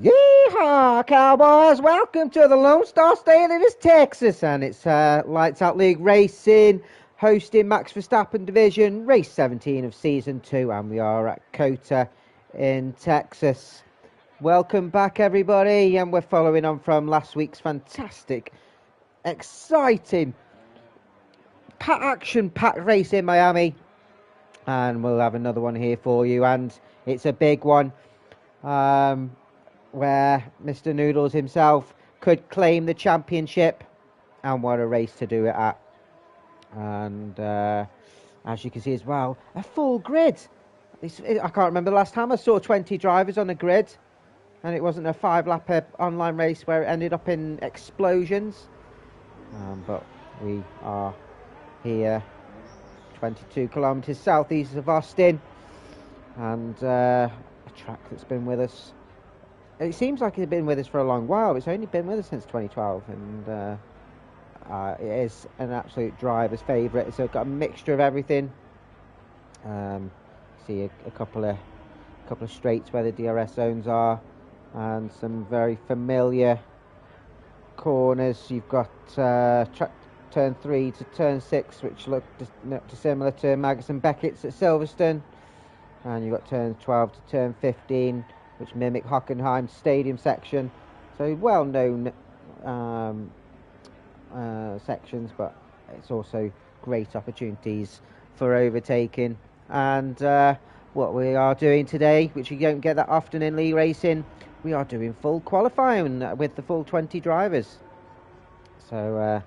Yeehaw, Cowboys! Welcome to the Lone Star State that is Texas, and it's Lights Out League Racing, hosting Max Verstappen Division, race 17 of Season 2, and we are at COTA in Texas. Welcome back, everybody, and we're following on from last week's fantastic, exciting, action-packed race in Miami, and we'll have another one here for you, and it's a big one. Where Mr. Noodles himself could claim the championship, and what a race to do it at. And as you can see as well, a full grid. I can't remember the last time I saw 20 drivers on a grid, and it wasn't a 5-lap online race where it ended up in explosions. But we are here 22 kilometers southeast of Austin, and a track that's been with us. It seems like it's been with us for a long while. It's only been with us since 2012, and it is an absolute driver's favourite. So it's got a mixture of everything. See a couple of straights where the DRS zones are, and some very familiar corners. You've got turn 3 to turn 6, which look similar to Magus and Beckett's at Silverstone, and you've got turn 12 to turn 15. Which mimic Hockenheim Stadium section. So well-known sections, but it's also great opportunities for overtaking. And what we are doing today, which you don't get that often in league racing, we are doing full qualifying with the full 20 drivers. So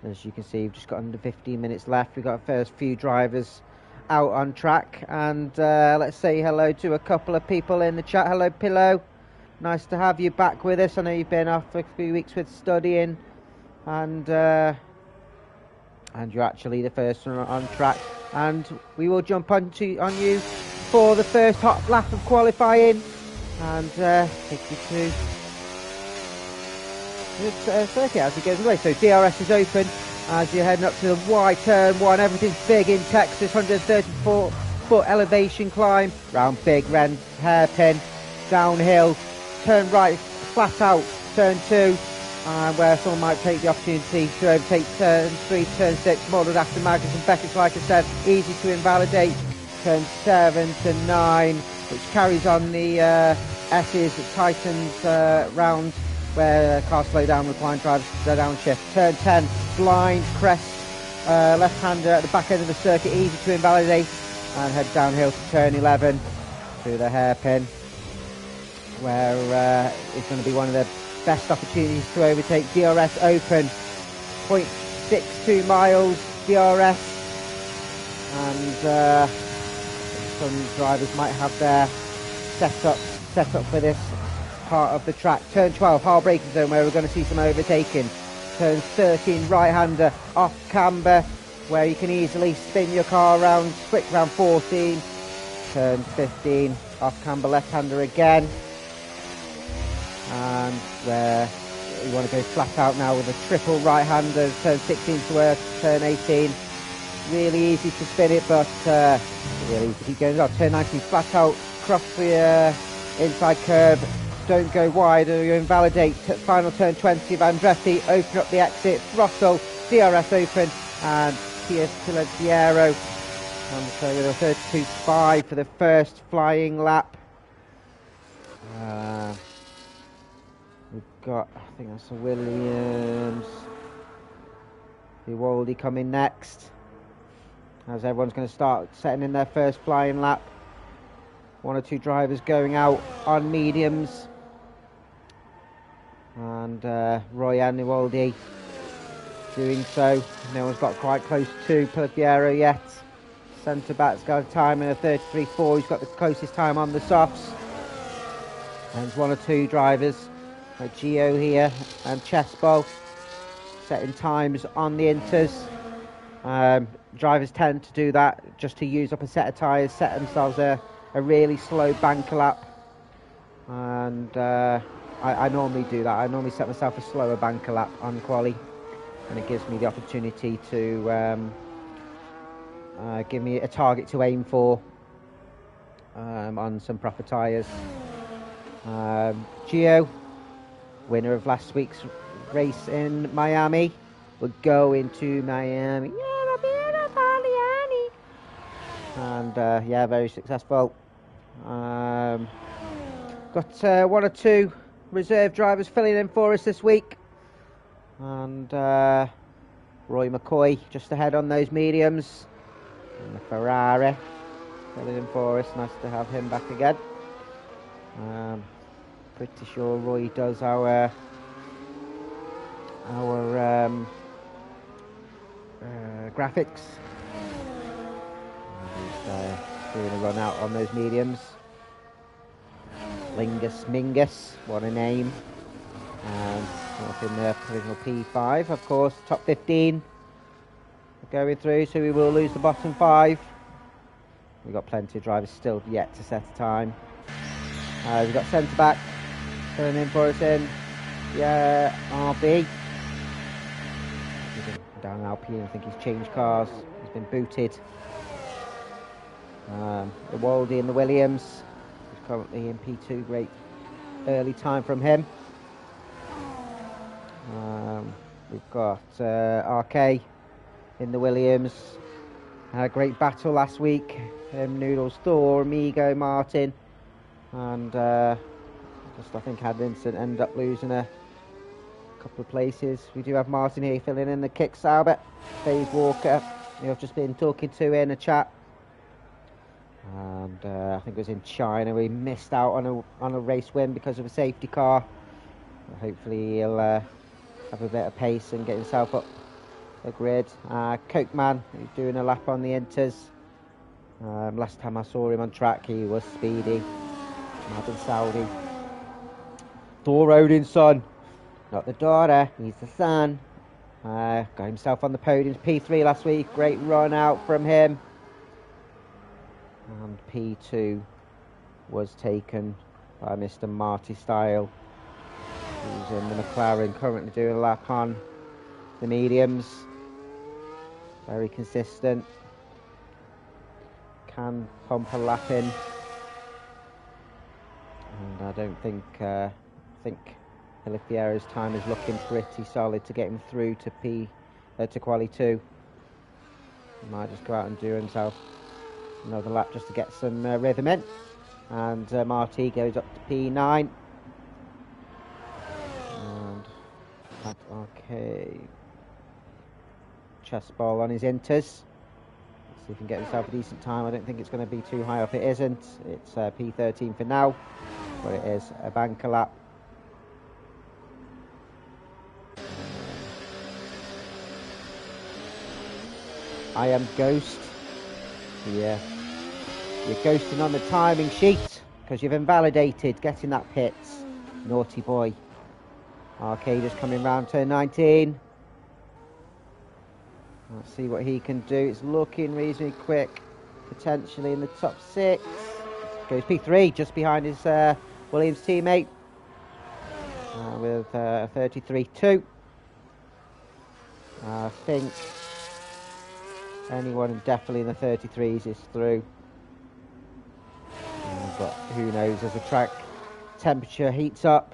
as you can see, we've just got under 15 minutes left. We've got the first few drivers out on track, and let's say hello to a couple of people in the chat. Hello, Pillow, nice to have you back with us. I know you've been off for a few weeks with studying, and you're actually the first one on track, and we will jump on you for the first hot lap of qualifying and take you to the circuit as it goes away. So DRS is open as you're heading up to the wide turn 1. Everything's big in Texas. 134-foot elevation climb round big red hairpin, downhill, turn right, flat out, turn 2, where someone might take the opportunity to overtake turn 3, turn 6, modelled after Magus and Beckett's, like I said, easy to invalidate. Turn 7 to 9, which carries on the S's, it tightens round where cars slow down, recline drivers to downshift. Turn 10, blind crest, left-hander at the back end of the circuit, easy to invalidate, and head downhill to turn 11 through the hairpin, where it's going to be one of the best opportunities to overtake. DRS open, 0.62 miles DRS, and some drivers might have their set up for this part of the track. Turn 12, hard braking zone, where we're going to see some overtaking. Turn 13, right-hander off camber, where you can easily spin your car around. Quick round 14. Turn 15, off camber left-hander again, and where you want to go flat out now with a triple right-hander. Turn 16 to earth, turn 18. Really easy to spin it, but really easy to keep going. Turn 19, flat out, cross the inside curve. Don't go wide or you invalidate. Final turn 20 of Andretti. Open up the exit, throttle, DRS open, and Piero. And so with a 32.5 for the first flying lap. We've got, I think that's a Williams. Vivaldi coming next, as everyone's going to start setting in their first flying lap. 1 or 2 drivers going out on mediums, and Roy and Vivaldi doing so. No one's got quite close to Piero yet. Centre back's got a time in a 33.4. He's got the closest time on the softs. And there's 1 or 2 drivers like Gio here and Chespo setting times on the inters. Drivers tend to do that just to use up a set of tyres, set themselves a really slow banker lap, and I normally do that. I normally set myself a slower banker lap on quali, and it gives me the opportunity to give me a target to aim for on some proper tyres. Gio, winner of last week's race in Miami. We're going to Miami. And yeah, very successful. Got one or two reserve drivers filling in for us this week. And Roy McCoy just ahead on those mediums. And the Ferrari filling in for us. Nice to have him back again. Pretty sure Roy does our graphics. He's doing a run out on those mediums. Lingus Mingus, what a name. Up in the provisional P5, of course, top 15 going through, so we will lose the bottom 5. We've got plenty of drivers still yet to set a time. We've got centre back filling in for us in RB. Down Alpine, I think he's changed cars, he's been booted. The Waldy and the Williams, who's currently in P2, great early time from him. We've got RK in the Williams. Had a great battle last week. Noodles, Thor, Amigo, Martin, and just I think had Vincent end up losing a couple of places. We do have Martin here filling in the kick. Sauber, FaZe Walker, who I've just been talking to in a chat. And I think it was in China. We missed out on a race win because of a safety car. Hopefully he'll have a bit of pace and get himself up the grid. Coke Man, he's doing a lap on the Inters. Last time I saw him on track, he was speedy. Mad and Saudi. Thor Odin's son, not the daughter, he's the son. Got himself on the podiums. P3 last week, great run out from him. And P2 was taken by Mr. Marty Style, who's in the McLaren, currently doing a lap on the mediums. Very consistent. Can pump a lap in. And I don't think, I think Filifiero's time is looking pretty solid to get him through to quali 2. He might just go out and do himself another lap just to get some rhythm in. And Marty goes up to P9. And okay, chest ball on his Inters. Let's see if he can get himself a decent time. I don't think it's going to be too high up. It isn't. It's P13 for now, but it is a banker lap. I am Ghost. Yeah, you're ghosting on the timing sheet because you've invalidated getting that pit. Naughty boy. RK just coming round turn 19. Let's see what he can do. It's looking reasonably quick, potentially in the top 6. Goes P3 just behind his Williams teammate with 33.2. I think anyone definitely in the 33s is through. But who knows, as the track temperature heats up,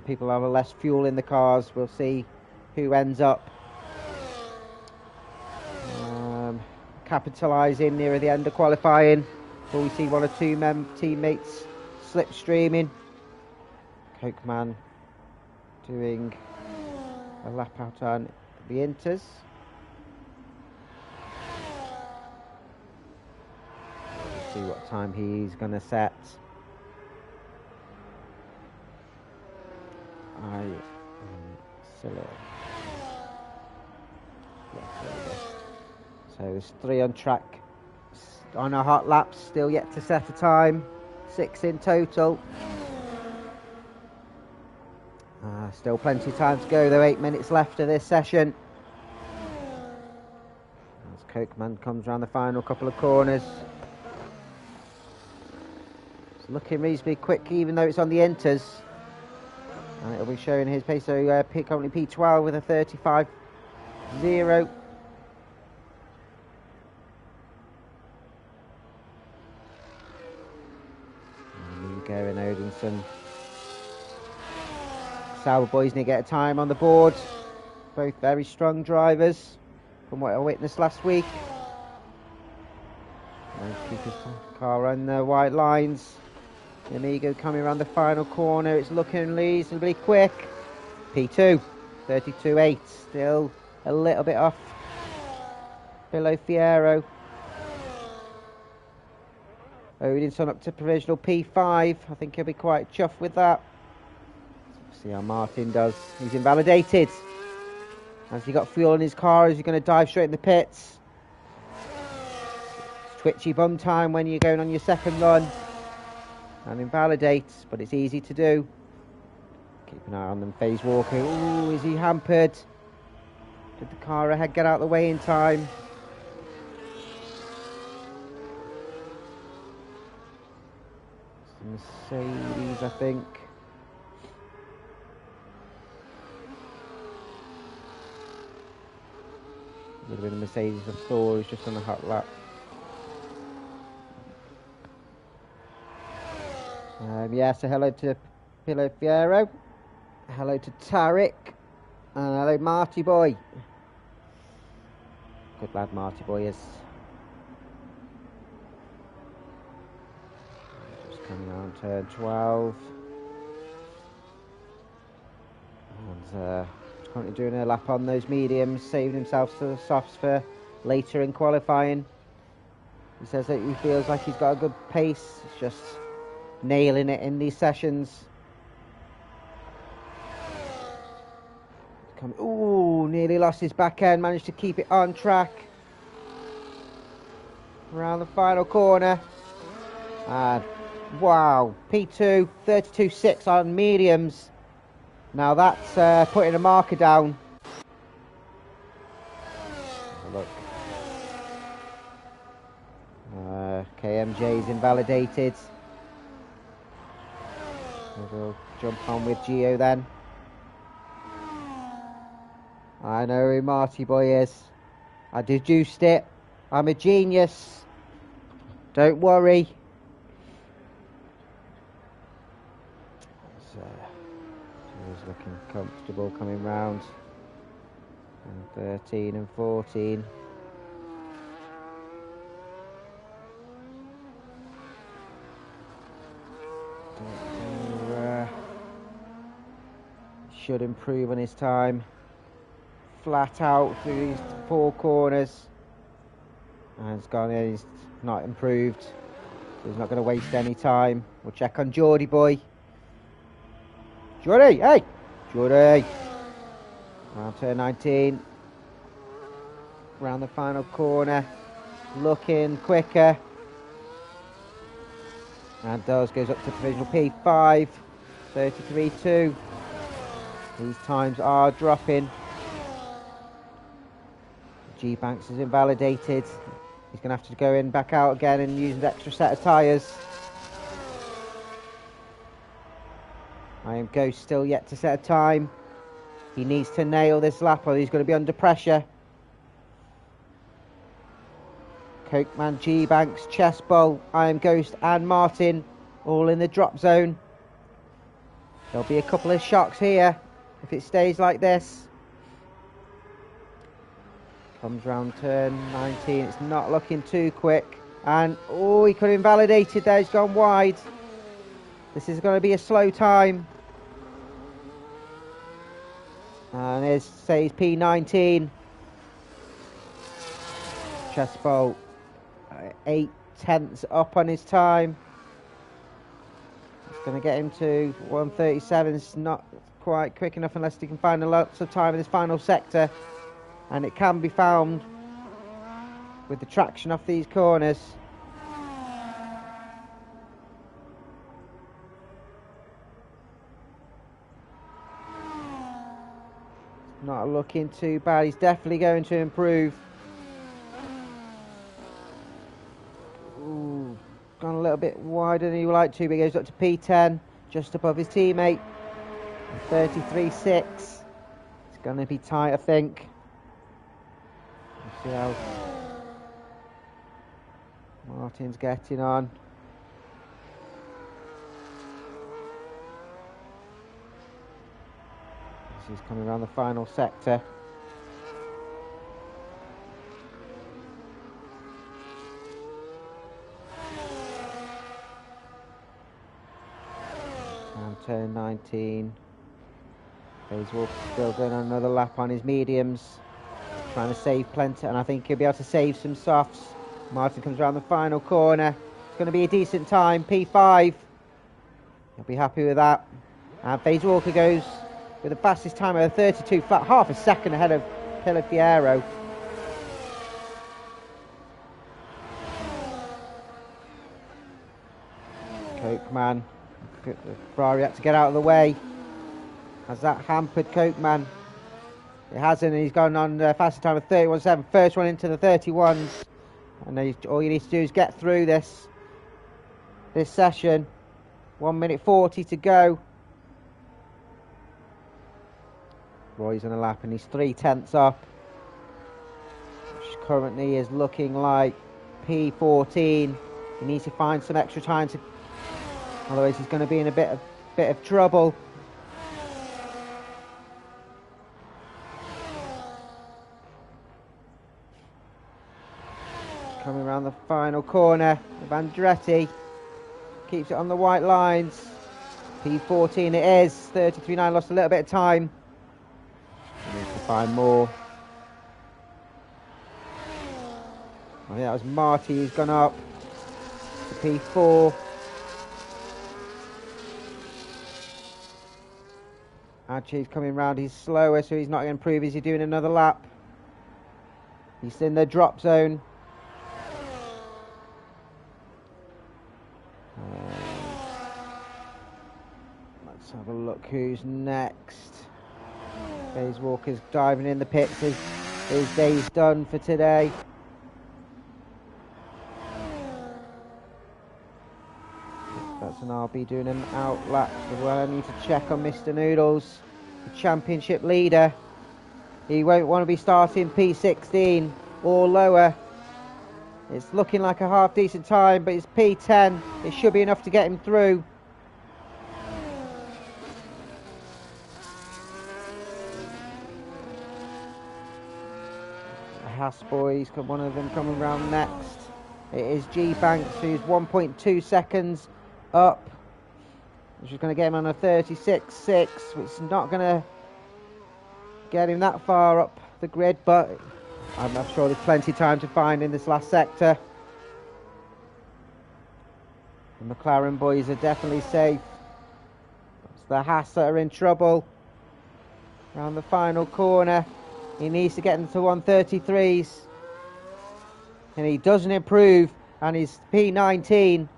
people have less fuel in the cars. We'll see who ends up capitalising near the end of qualifying. Will we see one or two teammates slipstreaming? Coke Man doing a lap out on the Inters. See what time he's going to set. So there's 3 on track on a hot lap, still yet to set a time. 6 in total. Still plenty of time to go though, 8 minutes left of this session. As Coke Man comes around the final couple of corners. It's looking reasonably quick even though it's on the Inters. And it'll be showing his pace, so currently P12 with a 35.0. and Sauber boys need to get a time on the board. Both very strong drivers from what I witnessed last week. Keep his car on the white lines. Amigo coming around the final corner. It's looking reasonably quick. P2, 32.8. Still a little bit off below Fierro. Odinson up to provisional P5. I think he'll be quite chuffed with that. See how Martin does. He's invalidated. Has he got fuel in his car? Is he going to dive straight in the pits? It's twitchy bum time when you're going on your second run. And invalidates, but it's easy to do. Keep an eye on them. Phase Walker. Ooh, is he hampered? Did the car ahead get out of the way in time? It's the Mercedes, I think. Would have been a Mercedes of Thor, who's just on a hot lap. Yeah, so hello to Pillow Fierro, hello to Tarek, and hello Marty Boy. Good lad Marty Boy is. Just coming around turn 12. And currently doing a lap on those mediums, saving himself to the softs for later in qualifying. He says that he feels like he's got a good pace, it's just nailing it in these sessions. Ooh, nearly lost his back end, managed to keep it on track. Around the final corner. And wow, P2, 32.6 on mediums. Now that's putting a marker down. Look. KMJ's invalidated. We'll jump on with Gio then. I know who Marty Boy is. I deduced it. I'm a genius. Don't worry. He's looking comfortable coming round. And 13 and 14. Should improve on his time. Flat out through these 4 corners. And it's gone in, he's not improved. So he's not going to waste any time. We'll check on Geordie Boy. Geordie, hey! Geordie! Round turn 19. Round the final corner. Looking quicker. And Does goes up to provisional P5. 33.2. These times are dropping. G Banks is invalidated. He's going to have to go in, back out again and use an extra set of tyres. I am Ghost still yet to set a time. He needs to nail this lap or he's going to be under pressure. Cokeman, G Banks, Chess Bowl, I am Ghost and Martin all in the drop zone. There'll be a couple of shocks here if it stays like this. Comes round turn 19, it's not looking too quick. And, oh, he could have invalidated there, he's gone wide. This is going to be a slow time. And there's, say, P19. Chess Bowl, 8/10 up on his time. It's going to get him to 1:37. It's not quite quick enough unless he can find lots of time in this final sector. And it can be found with the traction off these corners. Not looking too bad. He's definitely going to improve. Ooh, gone a little bit wider than he would like to, but he goes up to P10, just above his teammate. 33.6. It's going to be tight, I think. Let's see how Martin's getting on. He's coming around the final sector. And turn 19. Phase Walker still going on another lap on his mediums. Trying to save plenty, and I think he'll be able to save some softs. Martin comes around the final corner. It's going to be a decent time, P5. He'll be happy with that. And Phase Walker goes with the fastest time of 32 flat, half a second ahead of Pillar Fiero. Cokeman, Ferrari had to get out of the way. Has that hampered Cokeman? It hasn't, and he's gone on the fastest time of 31.7. First one into the 31s. And all you need to do is get through this session. 1 minute 40 to go. Roy's on a lap and he's 3/10 up. Which currently is looking like P14. He needs to find some extra time to, otherwise he's going to be in a bit of trouble. Coming around the final corner of Andretti. Keeps it on the white lines. P14 it is. 33.9, lost a little bit of time. Needs to find more. I think that was Marty who's gone up to P4. Actually, he's coming round. He's slower, so he's not going to improve. Is he doing another lap? He's in the drop zone. Let's have a look who's next. Phase Walker's diving in the pits. His day's done for today. That's an RB doing an out lap as well. I need to check on Mr. Noodles, the championship leader. He won't want to be starting P16 or lower. It's looking like a half decent time, but it's P10. It should be enough to get him through. The Haas boys, one of them coming round next. It is G Banks, who's 1.2 seconds up, which is going to get him on a 36.6, which is not going to get him that far up the grid, but I'm sure there's plenty of time to find in this last sector. The McLaren boys are definitely safe. It's the Haas that are in trouble. Around the final corner, he needs to get into 133s, and he doesn't improve, and he's P19.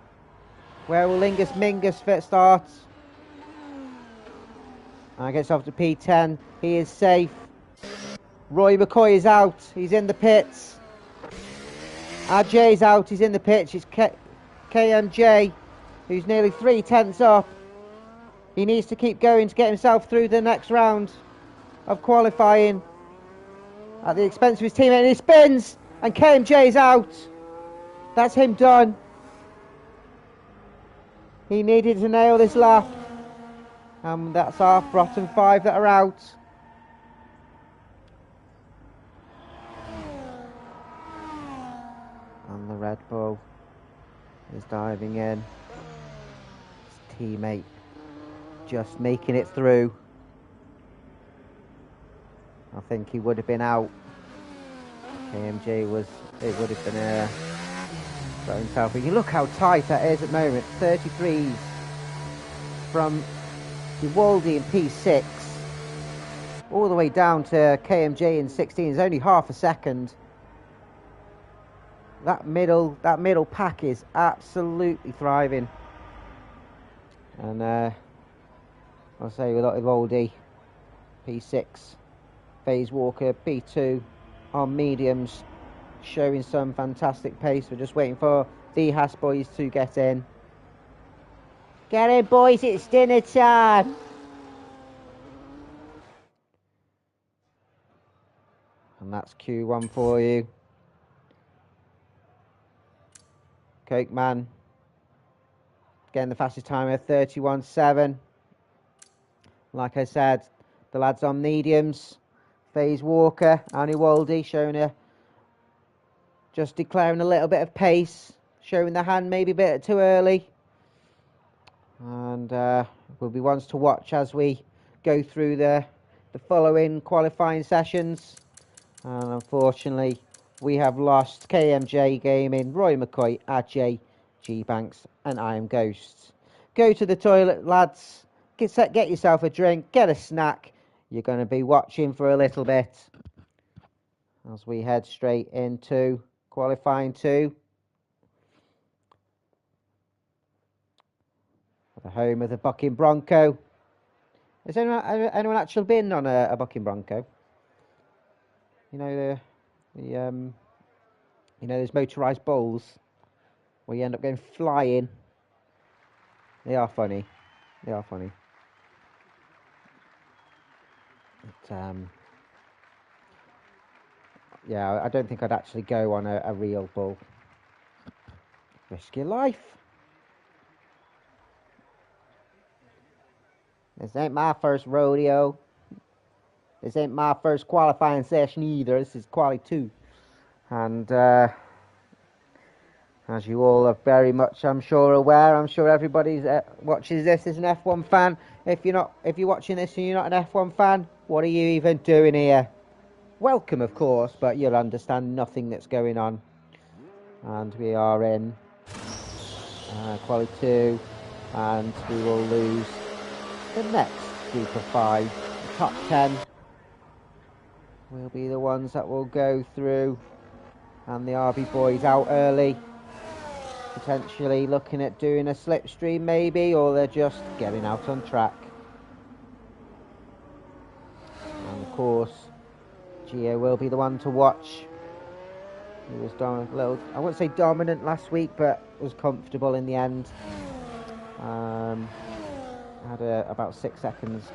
Where will Lingus Mingus fit start? And gets off to P10. He is safe. Roy McCoy is out. He's in the pits. Ajay's out. He's in the pits. It's KMJ, who's nearly 3/10 up. He needs to keep going to get himself through the next round of qualifying at the expense of his teammate. And he spins, and KMJ's out. That's him done. He needed to nail this lap. And that's our bottom 5 that are out. And the Red Bull is diving in. His teammate just making it through. I think he would have been out. KMJ was, it would have been got himself. But you look how tight that is at the moment. 33s from Uvaldi in P6 all the way down to KMJ in 16 is only half a second. That middle pack is absolutely thriving. And I'll say with Uvaldi P6, Phase Walker P2 on mediums, showing some fantastic pace. We're just waiting for the Haas boys to get in. Get in, boys, it's dinner time. And that's Q1 for you. Cokeman getting the fastest time at 31.7. Like I said, The lads on mediums. FaZe Walker, Aniwaldi showing just declaring a little bit of pace. Showing the hand maybe a bit too early. And will be ones to watch as we go through the following qualifying sessions. And unfortunately, we have lost KMJ Gaming, Roy McCoy, Ajay, G-Banks, and I Am Ghosts. Go to the toilet, lads. Get yourself a drink, get a snack. You're going to be watching for a little bit as we head straight into qualifying 2. The home of the Bucking Bronco. Has anyone actually been on a Bucking Bronco? You know those motorised bulls where you end up going flying. They are funny. They are funny. But, yeah, I don't think I'd actually go on a real bull. Risk your life. This ain't my first rodeo. This ain't my first qualifying session either. This is quali 2. And as you all are very much, I'm sure, aware, I'm sure everybody watches this is an F1 fan. If you're watching this and you're not an F1 fan, what are you even doing here? Welcome, of course, but you'll understand nothing that's going on. And we are in quali 2, and we will lose the next group of 5. The top 10 will be the ones that will go through, and the RB boys out early, potentially looking at doing a slipstream maybe, or they're just getting out on track. And of course, Gio will be the one to watch. He was a little, I wouldn't say dominant last week, but was comfortable in the end. Had about 6 seconds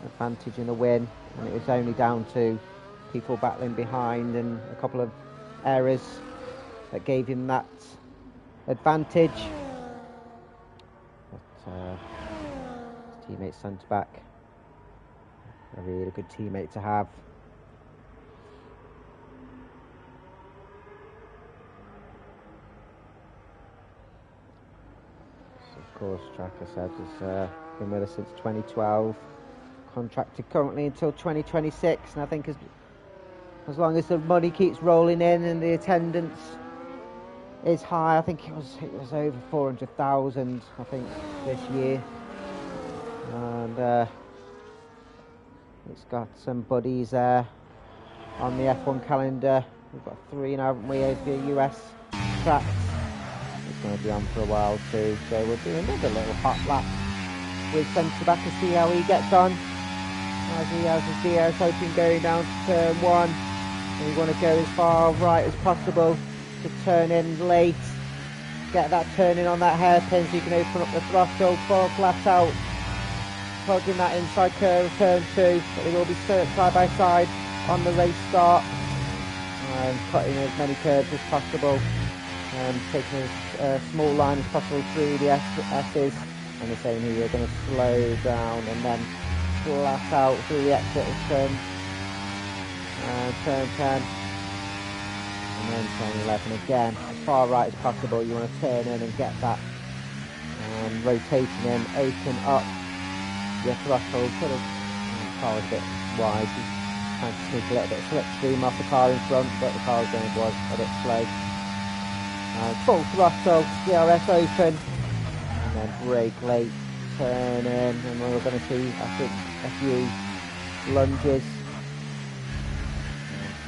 advantage in the win, and it was only down to people battling behind and a couple of errors that gave him that advantage. But his teammate sent back. A really good teammate to have. Of course, Track, I said, has been with us since 2012. Contracted currently until 2026, and I think as long as the money keeps rolling in and the attendance is high, I think it was over 400,000, I think, this year. And it's got some buddies on the F1 calendar. We've got 3 now, haven't we, over the US tracks. It's going to be on for a while too, so we'll do another little hot lap with Centre back to see how he gets on, as he has his DRS open going down to turn 1, and we want to go as far right as possible to turn in late, get that turning on that hairpin so you can open up the throttle, 4 flat out, plugging that inside curve of turn 2, but they will be side by side on the race start, and cutting as many curves as possible, and taking as small line as possible through the S's. And the same here, you're going to slow down and then flat out through the exit of turn 10, and then turn 11 again, as far right as possible. You want to turn in and get that rotating in, open up your throttle, sort of, the car was a bit wide, trying to sneak a little bit of slipstream off the car in front, but the car was a bit slow. Full throttle, DRS open, and then brake late, turn in, and we're going to see, I think, a few lunges.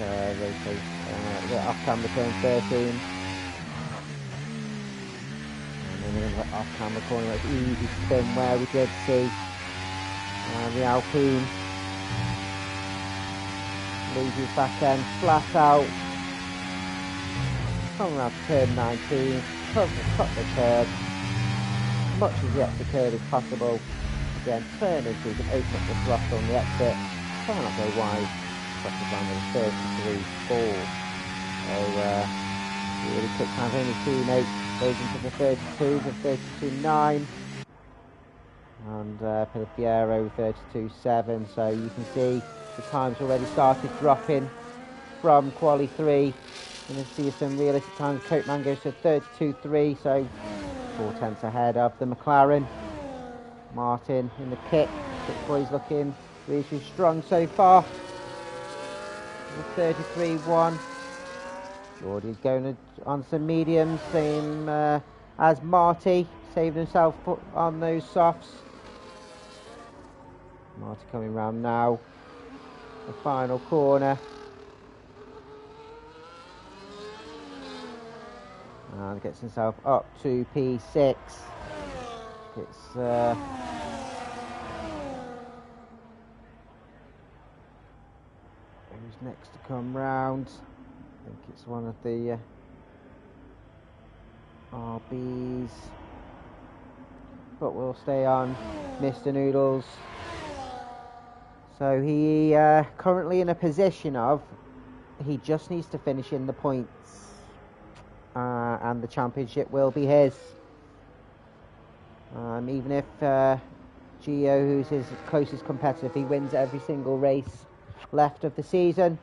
And rotate, off camera turn 13. And then we're going to off camera corner, like easy spin where we did see the Alpine loses back end, flat out. Come around to turn 19, cut the curb, much as the exit curve as possible. Again, turn in so you can open up the throttle on the exit. Try not go wide, crosses down to 33.4. So, really quick time for his teammate, goes into the 32s of 32.9. and Piero 32.7. So you can see the times already started dropping from quali 3. You can see some realistic times. Coatman goes to 32.3, so 4 tenths ahead of the McLaren. Martin in the pit. Pit boy's looking really strong so far. 33.1. Geordie's going on some mediums, same as Marty, saving himself on those softs. Marty coming round now. The final corner. And gets himself up to P6. It's who's next to come round? I think it's one of the RBs, but we'll stay on Mr. Noodles. So he currently in a position of he just needs to finish in the points, and the championship will be his. Even if Gio, who's his closest competitor, if he wins every single race left of the season,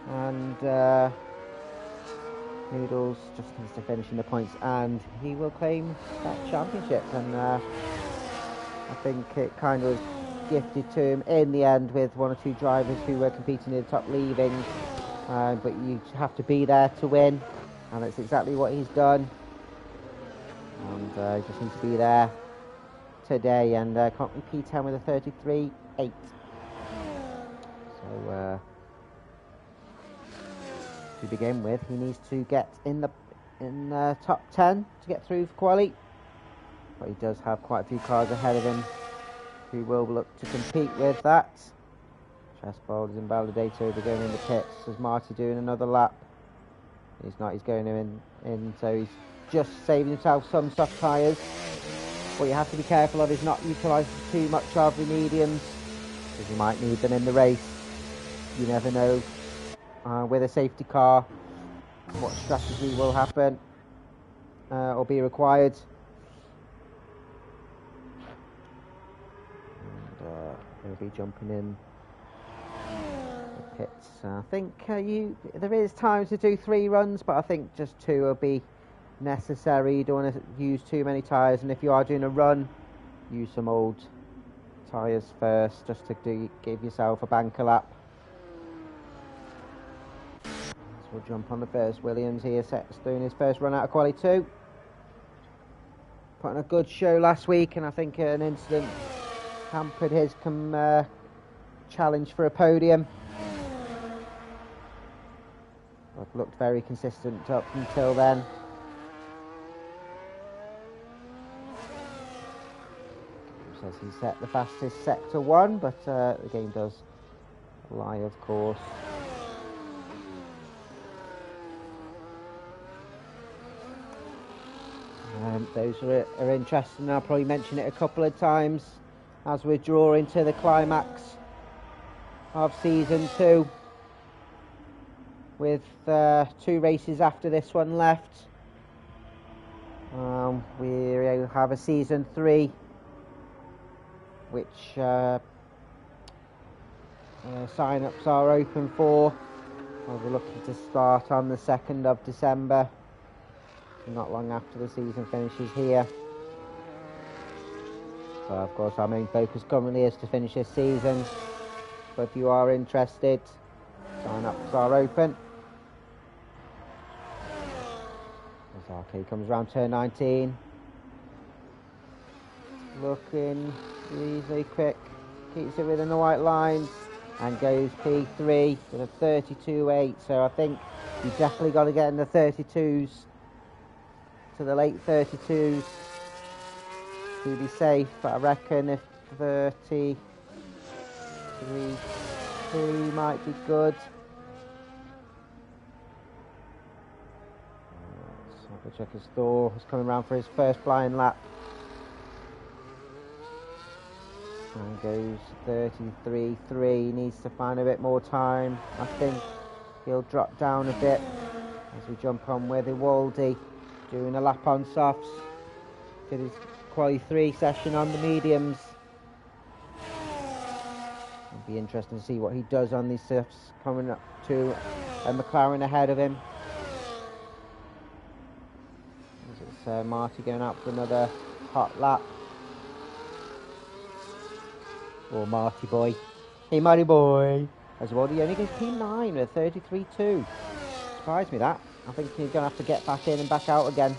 and Noodles just needs to finish in the points and he will claim that championship. And I think it kind of gifted to him in the end with one or two drivers who were competing in the top leaving, but you have to be there to win, and that's exactly what he's done. And he just needs to be there today, and currently P10 with a 33.8. So to begin with, he needs to get in the top 10 to get through for quali, but he does have quite a few cars ahead of him who will look to compete with that. Chessbold is invalidated, they're going in the pits. There's Marty doing another lap. He's not, he's going in, so he's just saving himself some soft tyres. What you have to be careful of is not utilising too much of the mediums, because you might need them in the race. You never know with a safety car what strategy will happen or be required. And he'll be jumping in the pits. I think there is time to do 3 runs, but I think just 2 will be necessary. You don't want to use too many tyres, and if you are doing a run, use some old tyres first, just to give yourself a banker lap. So we'll jump on the first Williams here. Set's doing his first run out of quali 2. Put on a good show last week, and I think an incident hampered his challenge for a podium. But looked very consistent up until then. Says he set the fastest sector 1, but the game does lie, of course. Those who are interested, and I'll probably mention it a couple of times as we're drawing to the climax of season 2, with 2 races after this one left. We have a season 3, which sign-ups are open for. We're looking to start on the 2nd of December, not long after the season finishes here. So of course our main focus currently is to finish this season, but if you are interested, sign-ups are open. As Arcade comes around turn 19, looking reasonably quick, keeps it within the white lines and goes P3 with a 32.8. So I think you definitely got to get in the 32s, to the late 32s, to be safe. But I reckon if 33.2 might be good. Let's have a check his door. He's coming around for his first flying lap. And goes 33.3. He needs to find a bit more time. I think he'll drop down a bit as we jump on with Iwaldi, doing a lap on softs. Did his quali 3 session on the mediums. It'll be interesting to see what he does on these surfs, coming up to a McLaren ahead of him. It's Marty going out for another hot lap. Oh, Marty boy. Hey, Marty boy. As well, he only goes P9 with 33.2. Surprised me that. I think he's going to have to get back in and back out again.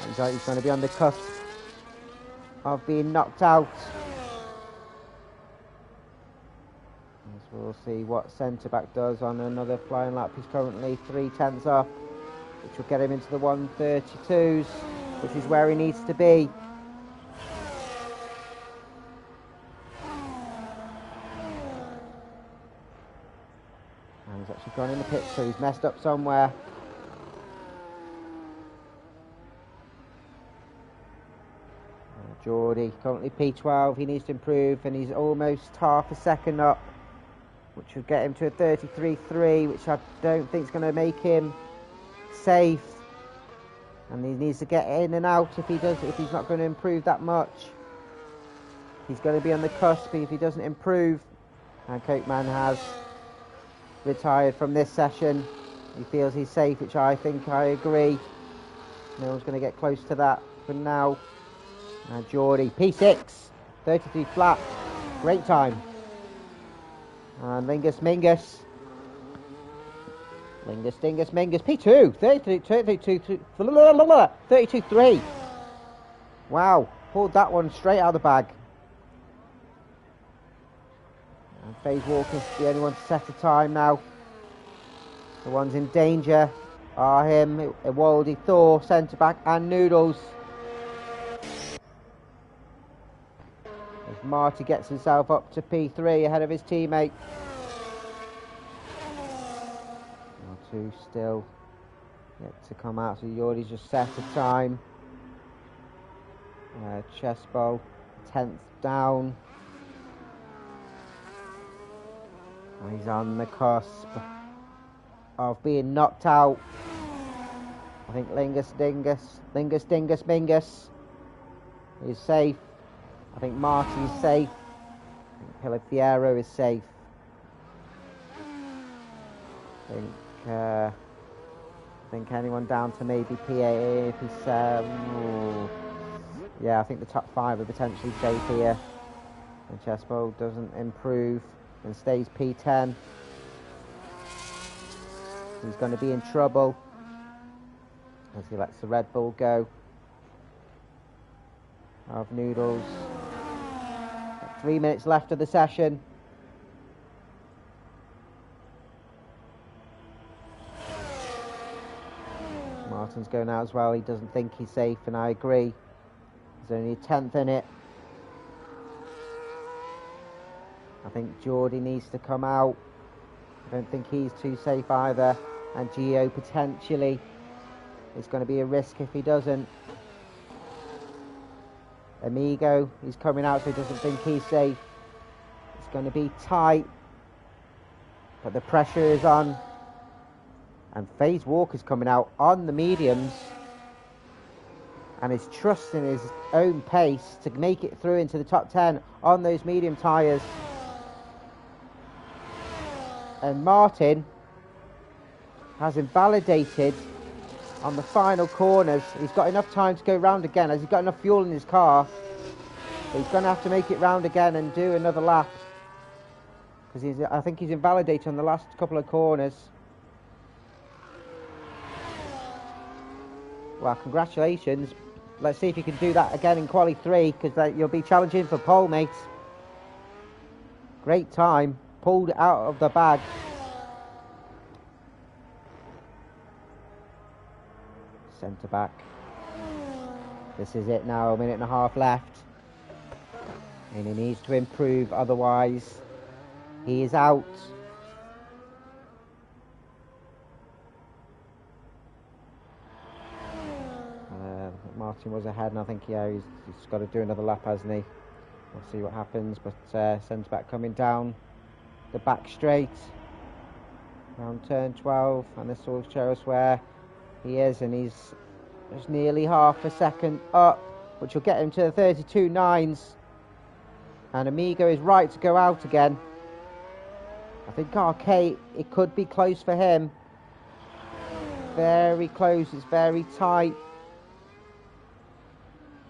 He's going to be on the cusp of being knocked out. As we'll see what centre-back does on another flying lap. He's currently 3/10 off, which will get him into the 132s, which is where he needs to be. And he's actually gone in the pit, so he's messed up somewhere. Geordie, currently P12, he needs to improve, and he's almost half a second up, which would get him to a 33.3, which I don't think is going to make him safe. And he needs to get in and out if he's not going to improve that much. He's going to be on the cusp if he doesn't improve. And Coatman has retired from this session. He feels he's safe, which I agree. No one's going to get close to that for now. And Geordie, P6, 33 flat, great time. And Lingus, P2, 32.3. Wow, pulled that one straight out of the bag. And FaZe Walker's the only one to set a time now. The ones in danger are him, Ewaldi, Thor, centre-back, and Noodles. As Marty gets himself up to P3 ahead of his teammate. Two still yet to come out, so Yordi's just set a time. Chesbo, 10th down. And he's on the cusp of being knocked out. I think Lingus Dingus is safe. I think Marty's safe. I think Pilafiero is safe. I think anyone down to maybe P8, P7. Yeah, I think the top 5 are potentially safe here. And Chespo doesn't improve and stays P10. He's going to be in trouble as he lets the Red Bull go. Of Noodles. 3 minutes left of the session. Martin's going out as well. He doesn't think he's safe, and I agree. There's only a 10th in it. I think Geordie needs to come out. I don't think he's too safe either. And Gio potentially is going to be a risk if he doesn't. Amigo, he's coming out, so he doesn't think he's safe. It's going to be tight, but the pressure is on. And FaZe Walker's coming out on the mediums and is trusting his own pace to make it through into the top 10 on those medium tyres. And Martin has invalidated on the final corners. He's got enough time to go round again, as he's got enough fuel in his car. But he's going to have to make it round again and do another lap, because I think he's invalidated on the last couple of corners. Well, congratulations. Let's see if you can do that again in Quali 3, because you'll be challenging for pole, mate. Great time. Pulled it out of the bag. Centre back. This is it now, a minute and a half left. And he needs to improve, otherwise he is out. Martin was ahead, and I think he's got to do another lap, hasn't he? We'll see what happens, but centre back coming down the back straight around turn 12, and this will show us where he is, and he's just nearly half a second up. which will get him to the 32.9s. And Amigo is right to go out again. I think RK, it could be close for him. Very close, it's very tight.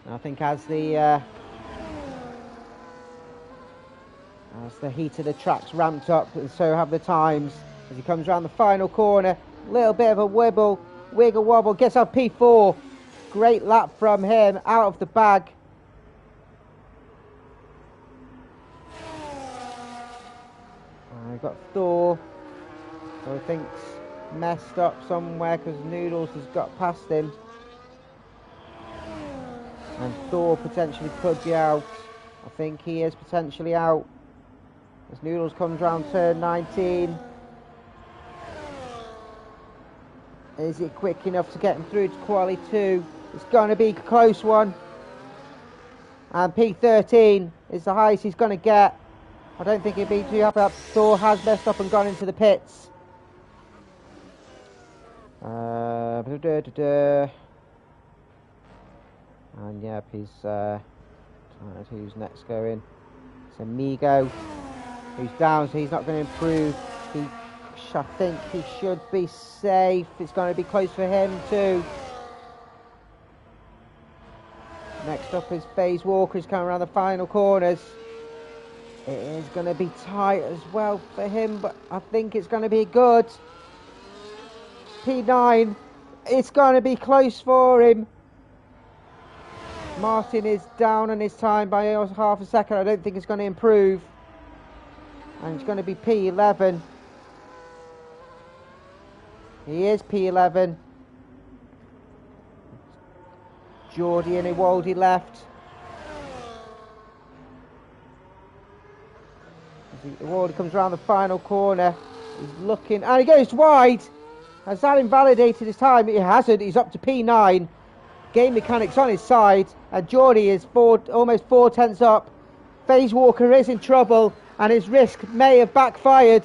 And I think as the heat of the track's ramped up, and so have the times. As he comes around the final corner, a little bit of a wiggle wobble, gets off P4. Great lap from him, out of the bag. We've got Thor, who I think's messed up somewhere because Noodles has got past him. And Thor potentially could be out. I think he is potentially out. As Noodles comes round turn 19. Is it quick enough to get him through to quali 2? It's going to be a close one. And P13 is the highest he's going to get. I don't think he'd be too happy. Thor has messed up and gone into the pits. And yep, he's who's next going? It's Amigo, who's down, so he's not going to improve. I think he should be safe. It's going to be close for him too. Next up is FaZe Walker, who's coming around the final corners. It is going to be tight as well for him, but I think it's going to be good. P9, it's going to be close for him. Martin is down on his time by half a second. I don't think it's going to improve. And it's going to be P11. He is P11. Geordie and Iwaldi left. Iwaldi comes around the final corner. He's looking, and he goes wide. Has that invalidated his time? It hasn't. He's up to P9. Game mechanics on his side, and Geordie is almost 4 tenths up. FaZe Walker is in trouble, and his risk may have backfired.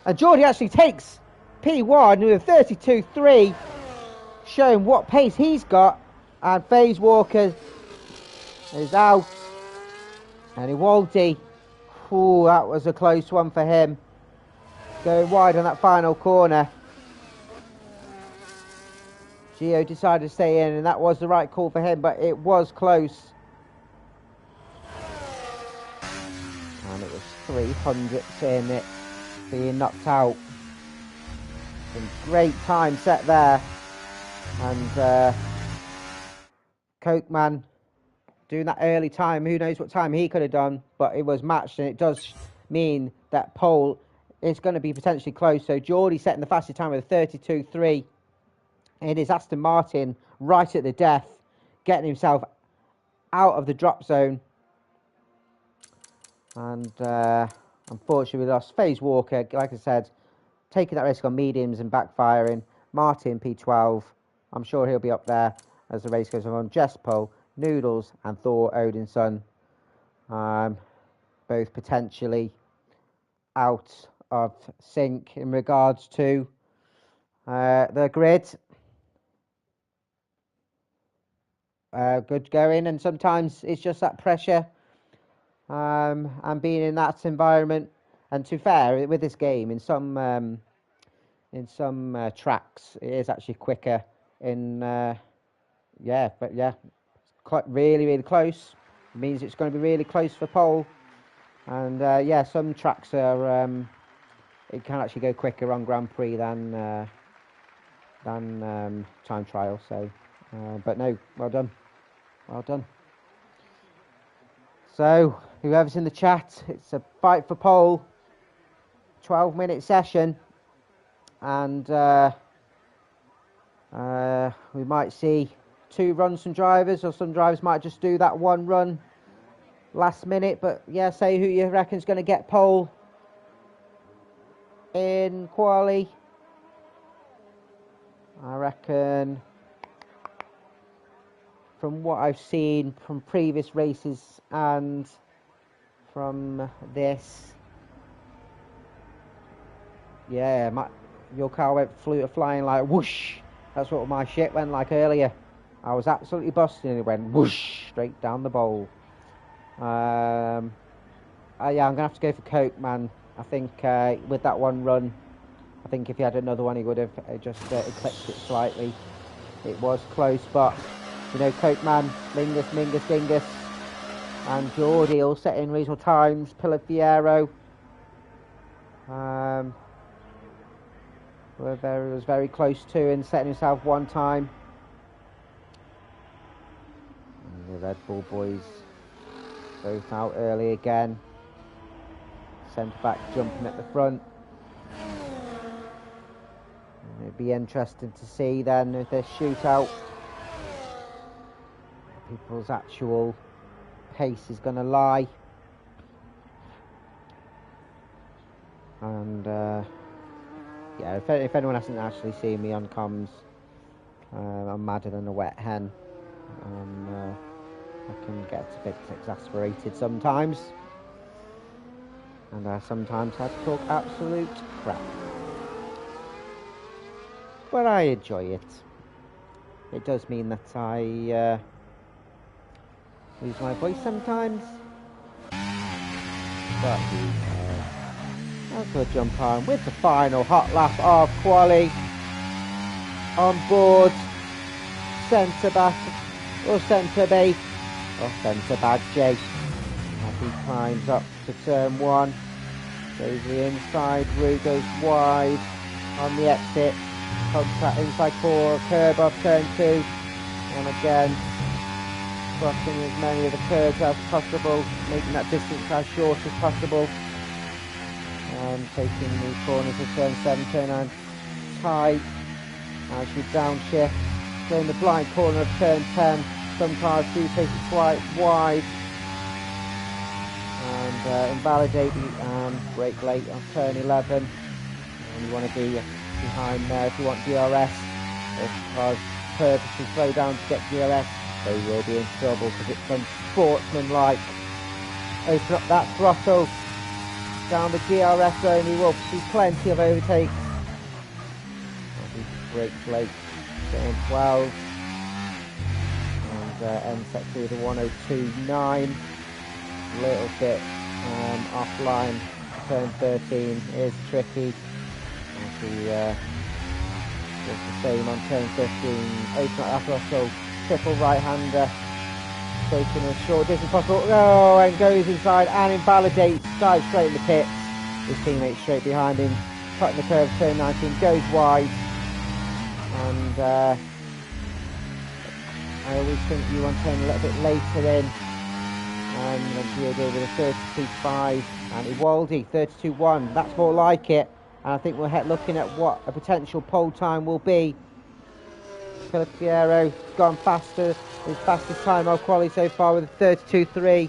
And Geordie actually takes P1 with 32.3, showing what pace he's got. And FaZe Walker is out. And Iwaldi, that was a close one for him. Going wide on that final corner. Gio decided to stay in, and that was the right call for him, but it was close. And it was 300ths in it, being knocked out. Some great time set there. And Cokeman doing that early time, who knows what time he could have done, but it was matched, and it does mean that pole is going to be potentially close. So Geordie setting the fastest time with a 32.3. It is Aston Martin right at the death, getting himself out of the drop zone. And unfortunately we lost FaZe Walker, like I said, taking that risk on mediums and backfiring. Martin P12, I'm sure he'll be up there as the race goes on. Jespo, Noodles and Thor Odinson, both potentially out of sync in regards to the grid. Good going, and sometimes it's just that pressure and being in that environment. And to be fair, with this game, in some tracks, it is actually quicker. Quite really close. It means it's going to be really close for pole. And some tracks are it can actually go quicker on Grand Prix than time trial. So, but no, well done. So, whoever's in the chat, it's a fight for pole, 12-minute session, and we might see 2 runs from drivers, or some drivers might just do that 1 run last minute. But yeah, say who you reckon's going to get pole in quali. I reckon, from what I've seen from previous races and from this, your car flew flying like whoosh. That's what my shit went like earlier. I was absolutely busting and it went whoosh straight down the bowl. Yeah, I'm going to have to go for Coke, man. I think with that one run, I think if he had another one, he would have just eclipsed it slightly. It was close, but, you know, Coke, man, Lingus, Mingus, Dingus, and Geordie all set in reasonable times. Pillar Fiero. Was very close to and setting himself one time. And the Red Bull boys both out early again. Centre back jumping at the front. And it'd be interesting to see then if this shootout, people's actual pace is going to lie. And yeah, if anyone hasn't actually seen me on comms, I'm madder than a wet hen. I can get a bit exasperated sometimes. And I sometimes have to talk absolute crap. But I enjoy it. It does mean that I lose my voice sometimes. But that's a jump on with the final hot lap of quali. On board, centre back or centre B or centre back J. As he climbs up to turn 1, goes the inside route, goes wide on the exit, contact inside 4, curb off turn 2, and again crossing as many of the curbs as possible, making that distance as short as possible, and taking the corners of turn 7, turn 9 tight as you downshift, going the blind corner of turn 10. Some cars do take it quite wide and invalidate and brake late on turn 11, and you want to be behind there if you want DRS. If cars purposely slow down to get DRS, they will be in trouble because it's unsportsmanlike. Open up that throttle down the DRS zone, you will see plenty of overtakes. Brake late, turn 12, and end set through the 102.9, a little bit offline. Turn 13 is tricky, as he does the same on turn 15. Open up that throttle, triple right-hander, taking as short distance possible, and goes inside and invalidates, dives straight in the pits. His teammate straight behind him, cutting the curve, turn 19, goes wide. And I always think you want to turn a little bit later in. And Giodo with a 32.5 and Iwaldi 32.1. That's more like it. And I think we're looking at what a potential pole time will be. Filippiero gone faster, his fastest time of quality so far with a 32.3.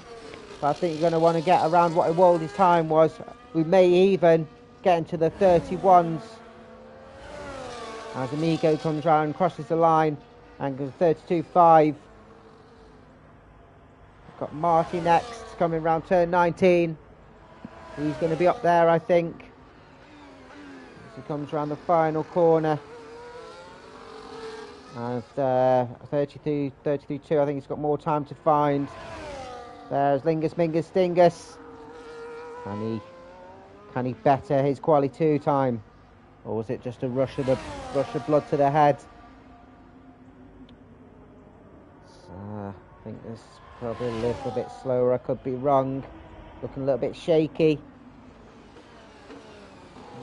But I think you're going to want to get around what Iwaldi's time was. We may even get into the 31s. As Amigo comes round, crosses the line, and goes 32.5. Got Marty next, coming round turn 19. He's going to be up there, I think, as he comes round the final corner. And 32.2, I think he's got more time to find. There's Lingus, Mingus, Dingus. Can he better his quali 2 time? Or was it just a rush of blood to the head? So, I think this is probably a little bit slower. I could be wrong. Looking a little bit shaky.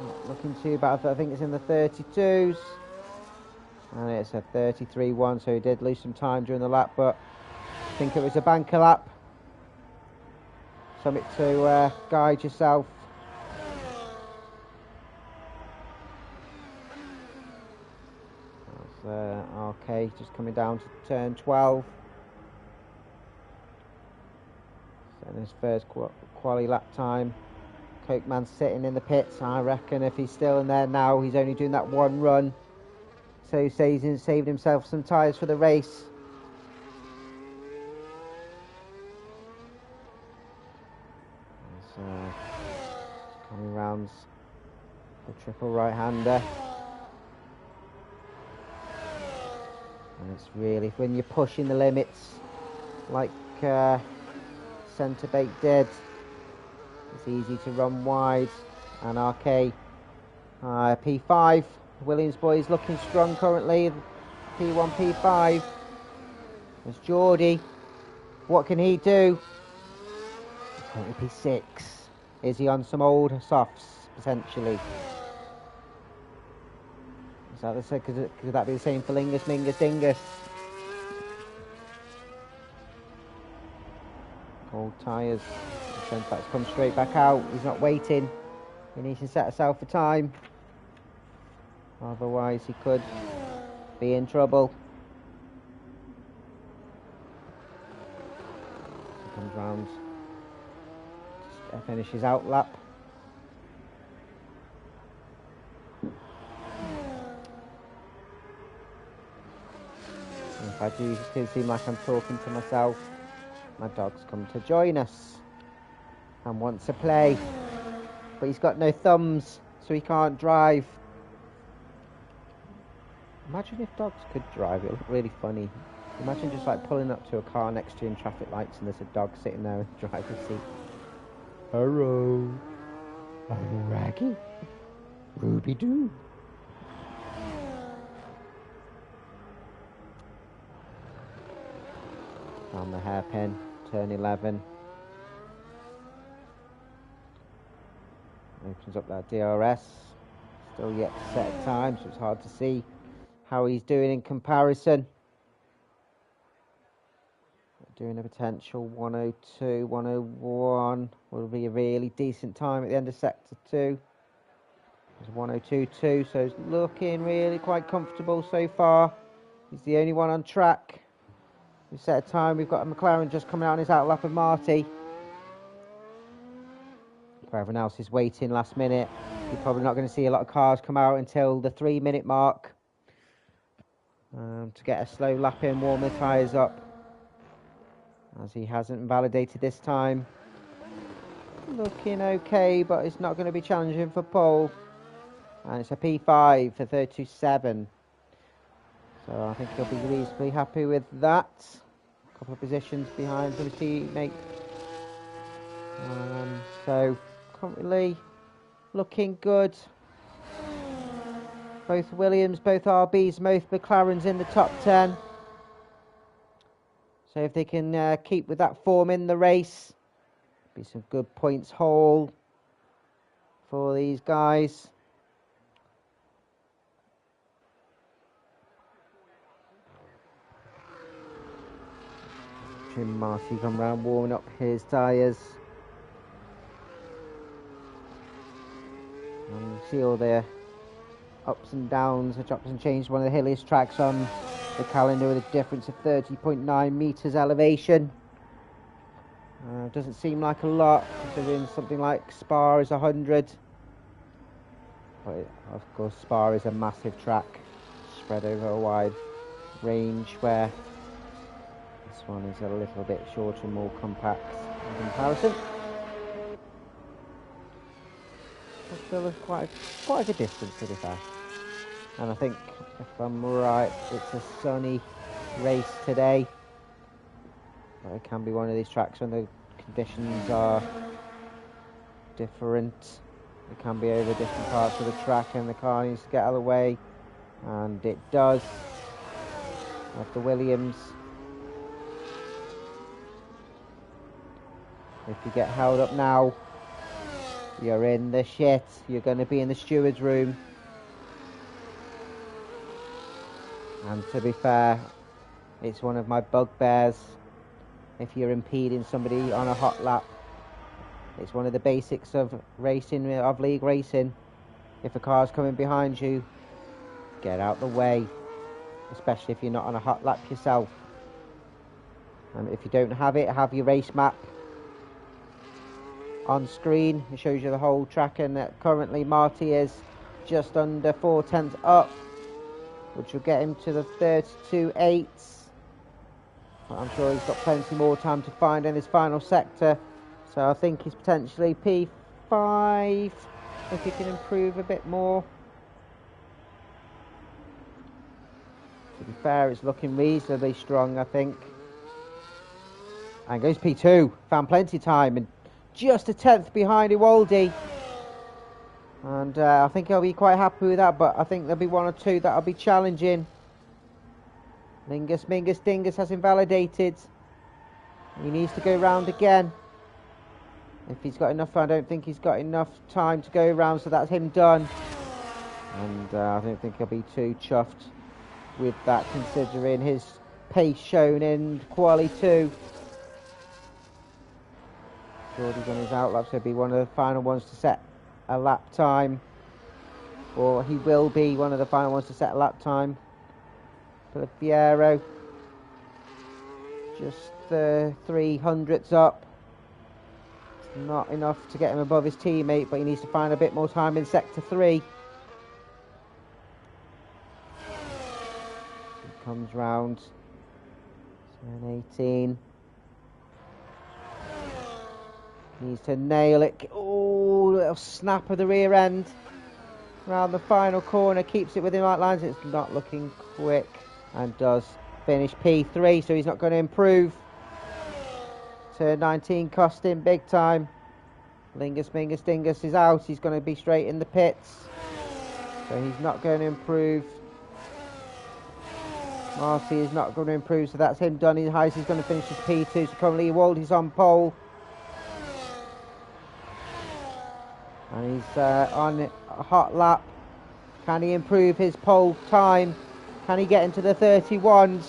Not looking too bad. I think it's in the 32s. And it's a 33.1, so he did lose some time during the lap, but I think it was a banker lap. Something to guide yourself. Okay, just coming down to turn 12. So his first quali lap time. Coke man sitting in the pits. I reckon if he's still in there now, he's only doing that one run. So he says he's saved himself some tyres for the race. So, coming round the triple right-hander. And It's really, when you're pushing the limits, like Centre Bait did, it's easy to run wide. And RK, P5, Williams boys looking strong currently. P1, P5. There's Geordie. What can he do? Currently P6. Is he on some old softs, potentially? Is that the same? Could that be the same for Lingus, Mingus, Dingus? Cold tyres. The centre back's come straight back out. He's not waiting. He needs to set himself for time. Otherwise, he could be in trouble. He comes round. Finishes out lap. If I do still seem like I'm talking to myself, my dog's come to join us and wants to play. But he's got no thumbs, so he can't drive. Imagine if dogs could drive, it would look really funny. Imagine just like pulling up to a car next to you in traffic lights and there's a dog sitting there in the driver's seat. Hello, I'm Raggy. Ruby Doo. On the hairpin, turn 11. Opens up that DRS. Still yet to set a time, so it's hard to see how he's doing in comparison. Doing a potential 102, 101 will be a really decent time at the end of sector 2. It's 102.2, so it's looking really quite comfortable so far. He's the only one on track. We've set a time. We've got a McLaren just coming out on his outlap of Marty. For everyone else is waiting last minute. You're probably not going to see a lot of cars come out until the 3-minute mark to get a slow lap in, warm the tyres up, as he hasn't validated this time. Looking okay, but it's not going to be challenging for pole. And it's a P5 for 32.7. So I think he'll be reasonably happy with that. A couple of positions behind his teammate. So currently looking good. Both Williams, both RBs, both McLarens in the top 10. So if they can keep with that form in the race, be some good points haul for these guys. Jim Marcy come round warming up his tyres. And you see all the ups and downs, the drops and changes. One of the hilliest tracks on the calendar with a difference of 30.9 metres elevation. Doesn't seem like a lot, considering something like Spa is 100. But of course Spa is a massive track, spread over a wide range, where this one is a little bit shorter and more compact in comparison. But still quite a good distance to be fair. And I think, if I'm right, it's a sunny race today. But it can be one of these tracks when the conditions are different. It can be over different parts of the track and the car needs to get out of the way. And it does. After Williams. If you get held up now, you're in the shit. You're going to be in the steward's room. And to be fair, it's one of my bugbears. If you're impeding somebody on a hot lap, it's one of the basics of racing, of league racing. If a car's coming behind you, get out the way, especially if you're not on a hot lap yourself. And if you don't have it, have your race map on screen. It shows you the whole track, and currently Marty is just under 4/10 up, which will get him to the 32.8. But I'm sure he's got plenty more time to find in his final sector. So I think he's potentially P5 if he can improve a bit more. To be fair, it's looking reasonably strong, I think. And goes P2. Found plenty of time and just a tenth behind Iwaldi. And I think I'll be quite happy with that, but I think there'll be one or two that'll be challenging. Lingus Mingus Dingus has invalidated. He needs to go round again. If he's got enough, I don't think he's got enough time to go round, so that's him done. And I don't think he'll be too chuffed with that, considering his pace shown in quali 2. Geordie's on his outlap, so he'll be one of the final ones to set a lap time. Or he will be one of the final ones to set a lap time. Fiero, just the 300s up. Not enough to get him above his teammate, but he needs to find a bit more time in sector 3. He comes round. 18. Needs to nail it. Oh, little snap of the rear end. Round the final corner, keeps it within right lines. It's not looking quick. And does finish P3, so he's not going to improve. Turn 19 cost him big time. Lingus Mingus Dingus is out. He's going to be straight in the pits. So he's not going to improve. Marcy is not going to improve, so that's him done. His highest he's going to finish his P2. So currently Waldy's on pole. And he's on a hot lap. Can he improve his pole time? Can he get into the 31s?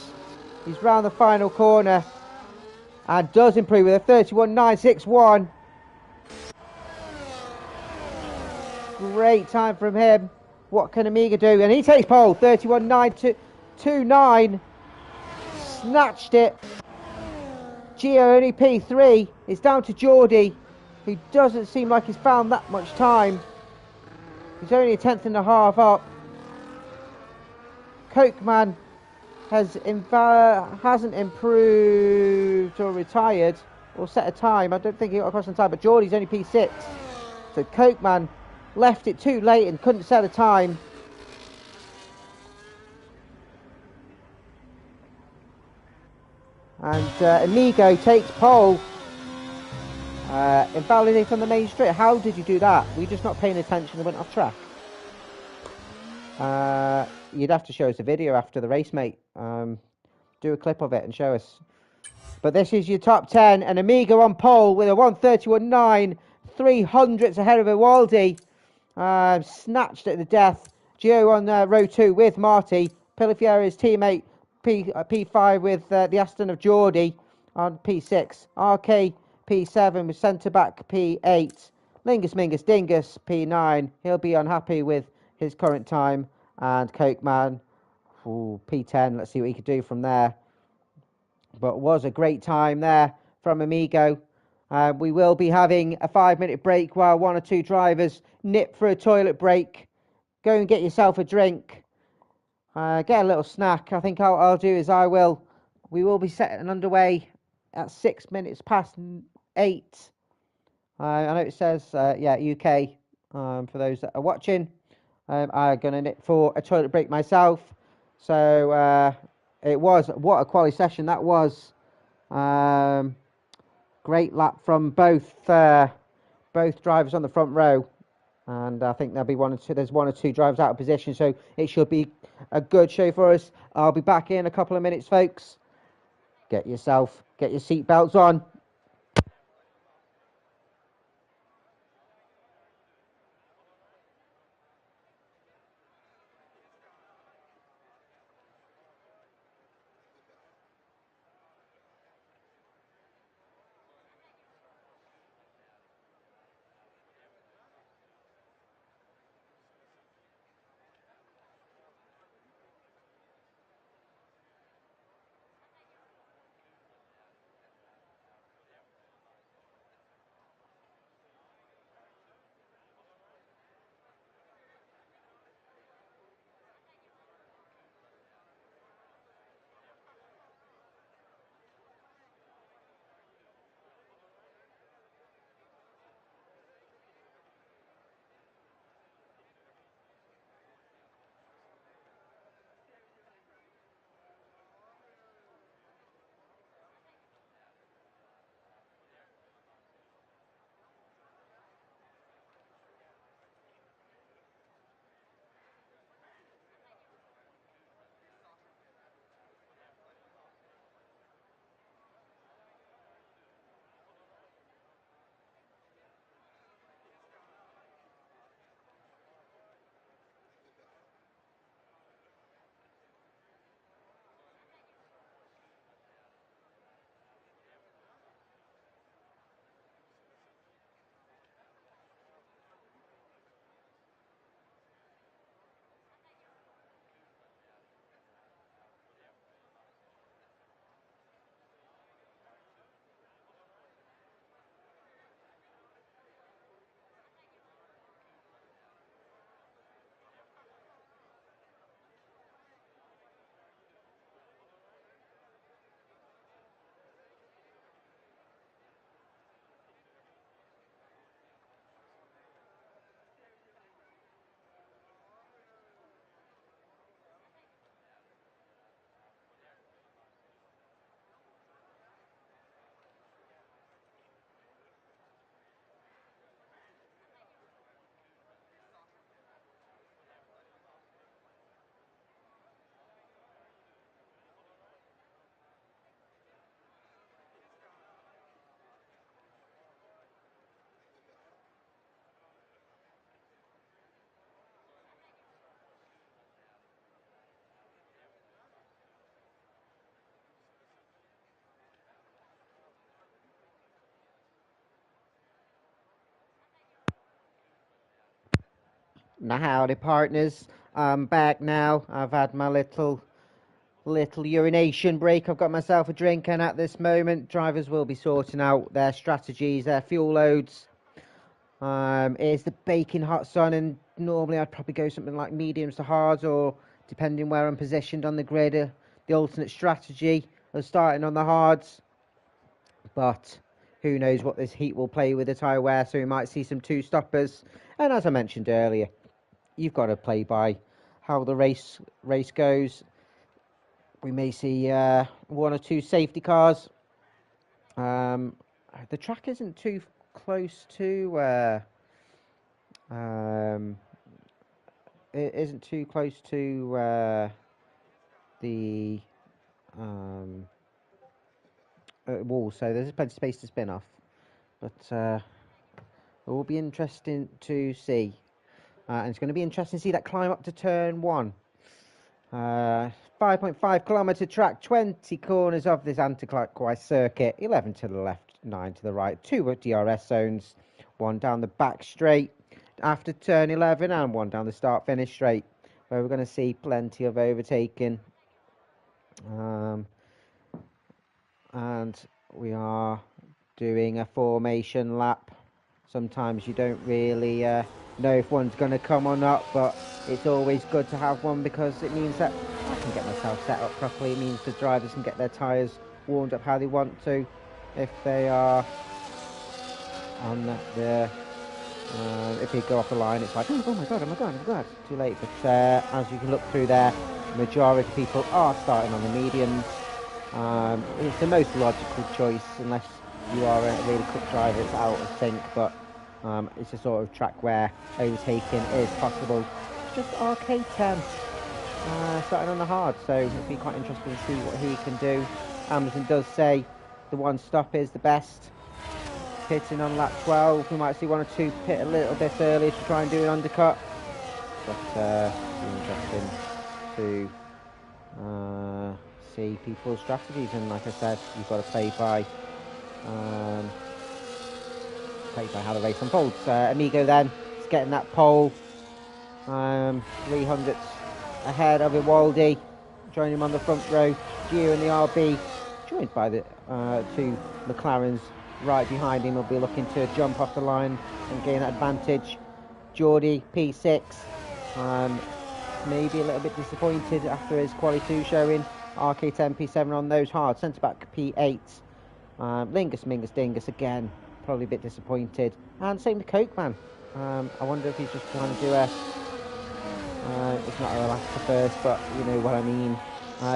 He's round the final corner and does improve with a 31.961. Great time from him. What can Amiga do? And he takes pole, 31.929. Snatched it. Gio only P3. It's down to Geordie, who doesn't seem like he's found that much time. He's only a tenth and a half up. Cokeman hasn't improved or retired or set a time. I don't think he got across in time, but Geordie's only P6. So Cokeman left it too late and couldn't set a time. And Amigo takes pole. Invalidate on the main straight. How did you do that? Were you just not paying attention and went off track? You'd have to show us a video after the race, mate. Do a clip of it and show us. But this is your top 10, and Amigo on pole with a 131.9, 300ths ahead of Iwaldi. Snatched at the death. Gio on row 2 with Marty. Pilifieri's teammate P5 with the Aston of Geordie on P6. RK P7 with centre back P8. Lingus Mingus Dingus P9. He'll be unhappy with his current time. And Cokeman, P10. Let's see what he could do from there. But was a great time there from Amigo. We will be having a 5-minute break while one or two drivers nip for a toilet break. Go and get yourself a drink. Get a little snack. I think I'll do is we will be setting underway at 6 minutes past 8. I know it says, UK, for those that are watching. I'm going to nip for a toilet break myself. So what a quality session that was. Great lap from both drivers on the front row. And I think there'll be there's one or two drivers out of position. So it should be a good show for us. I'll be back in a couple of minutes, folks. Get your seat belts on. Now, howdy, partners. I'm back now. I've had my little urination break. I've got myself a drink, and at this moment, drivers will be sorting out their strategies, their fuel loads. It's the baking hot sun, and normally I'd probably go something like mediums to hards, or depending where I'm positioned on the grid, the alternate strategy of starting on the hards. But who knows what this heat will play with the tyre wear, so we might see some two stoppers. And as I mentioned earlier, you've got to play by how the race goes. We may see one or two safety cars. The track isn't too close to it isn't too close to the wall, so there's plenty of space to spin off. But it will be interesting to see. And it's going to be interesting to see that climb up to turn 1. 5.5 kilometre track, 20 corners of this anti-clockwise circuit, 11 to the left, 9 to the right, 2 DRS zones, 1 down the back straight after turn 11 and 1 down the start-finish straight, where we're going to see plenty of overtaking. And we are doing a formation lap. Sometimes you don't really know if one's going to come or not, but it's always good to have one because it means that I can get myself set up properly. It means the drivers can get their tyres warmed up how they want to. If they are on if they go off the line, it's like, oh my god, it's too late. But as you can look through there, the majority of people are starting on the mediums. It's the most logical choice, unless you are a really quick driver. It's out of sync, but it's a sort of track where overtaking is possible. It's just RK10 starting on the hard, so it'll be quite interesting to see what he can do. Amazon does say the one stop is the best. Pitting on lap 12, we might see 1 or 2 pit a little bit earlier to try and do an undercut, but it'll be interesting to see people's strategies. And like I said, you've got to play by how the race unfolds. Amigo then is getting that pole, 300ths ahead of Iwaldi, joining him on the front row. Gio in the RB, joined by the 2 McLarens right behind him, will be looking to jump off the line and gain that advantage. Geordie P6, maybe a little bit disappointed after his quali 2 showing. RK10 P7 on those hard. Centre back P8. Lingus Mingus Dingus again, probably a bit disappointed. And same with Coke Man. I wonder if he's just trying to do a it's not a last to first, but you know what I mean.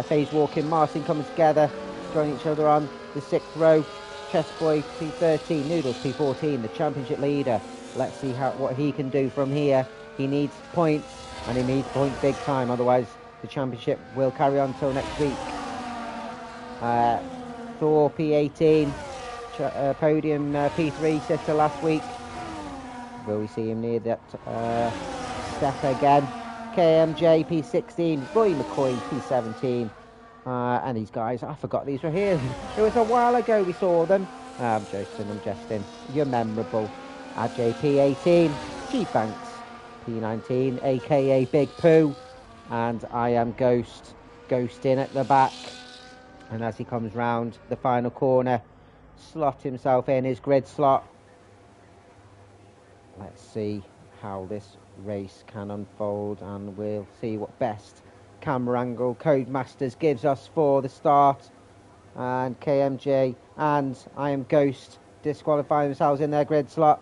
Phase walking, Martin coming together, joining each other on the 6th row. Chessboy P13, Noodles P14, the championship leader. Let's see what he can do from here. He needs points, and he needs points big time, otherwise the championship will carry on until next week. Thor P18, podium P3 sitter last week. Will we see him near that step again? KMJ P16, Roy McCoy P17. And these guys, I forgot these were here. It was a while ago we saw them. I'm jesting. You're memorable. Ajay P18, G Banks P19, aka Big Pooh, and I am ghosting at the back. And as he comes round the final corner, slot himself in his grid slot. Let's see how this race can unfold, and we'll see what best camera angle Codemasters gives us for the start. And KMJ and I Am Ghost disqualify themselves in their grid slot.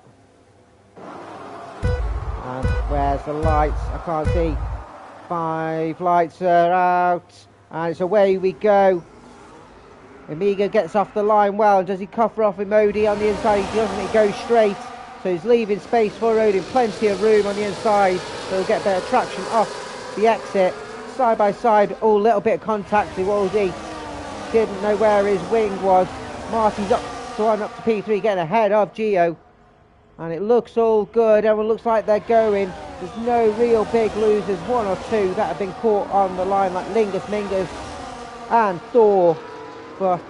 And where's the lights? I can't see. 5 lights are out, and it's away we go. Amiga gets off the line well. Does he cough off Emodi on the inside? He doesn't. He goes straight, so he's leaving space for Rodin. Plenty of room on the inside, so he'll get better traction off the exit. Side by side, oh, little bit of contact. Iwaldi didn't know where his wing was. Marty's up to P3, getting ahead of Gio, and it looks all good. Everyone looks like they're going. There's no real big losers. 1 or 2 that have been caught on the line, like Lingus Mingus and Thor, but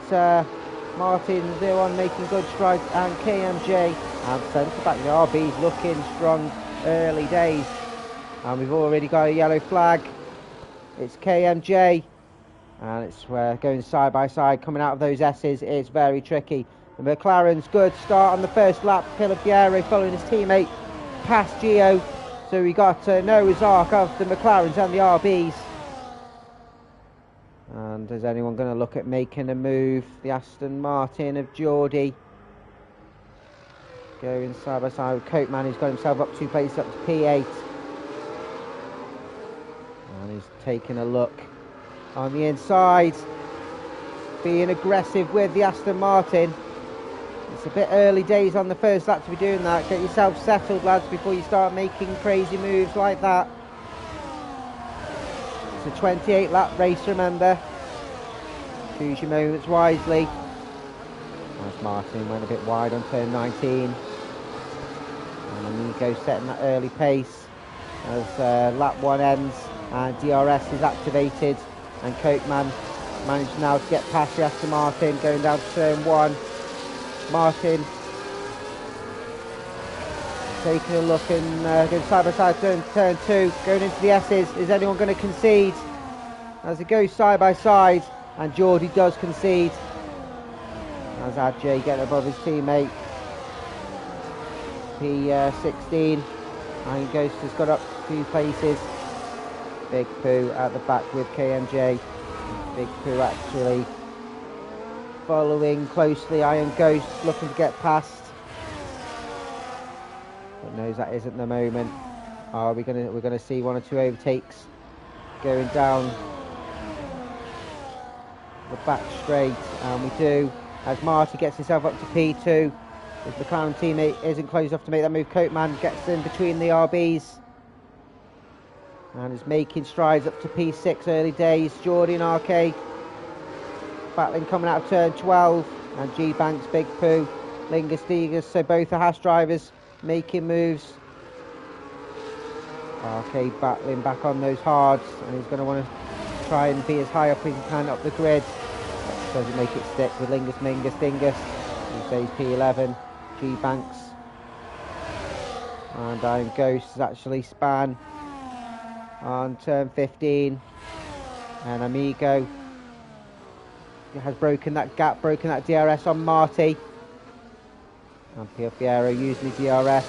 Martin's the one making good strides, and KMJ and centre back the RB's looking strong early days. And we've already got a yellow flag. It's KMJ. And it's going side by side, coming out of those S's. It's very tricky. The McLaren's good start on the first lap. Pilafiero following his teammate past Gio. So we got Noah's Ark of the McLarens and the RBs. And is anyone going to look at making a move? The Aston Martin of Geordie. Going side by side with Coatman, who's got himself up 2 places up to P8. And he's taking a look on the inside, being aggressive with the Aston Martin. It's a bit early days on the first lap to be doing that. Get yourself settled, lads, before you start making crazy moves like that. It's a 28 lap race, remember. Choose your moments wisely. As Martin went a bit wide on turn 19. And Amigo setting that early pace as lap 1 ends and DRS is activated. And Coatman managed now to get past the Aston Martin, going down to turn 1. Martin taking a look and going side by side turn 2, going into the S's. Is anyone going to concede? As it goes side by side, and Geordie does concede. As Adjay getting above his teammate. P16, and Ghost has got up 2 places. Big Pooh at the back with KMJ. Big Pooh actually following closely. Iron Ghost looking to get past, but knows that isn't the moment. We're gonna see 1 or 2 overtakes going down the back straight, and we do. As Marty gets himself up to P2, his McLaren teammate isn't close enough to make that move. Coatman gets in between the RBs. And is making strides up to P6 early days. Geordie and RK battling coming out of turn 12. And G Banks, Big Pooh, Lingus Degas. So both are Haas drivers making moves. RK battling back on those hards. And he's going to want to try and be as high up as he can up the grid. Doesn't make it stick with Lingus Mingus Dingus. He stays P11. G Banks. And Iron Ghost is actually span on turn 15, and Amigo has broken that gap, broken that DRS on Marty, and Piafiero using his DRS.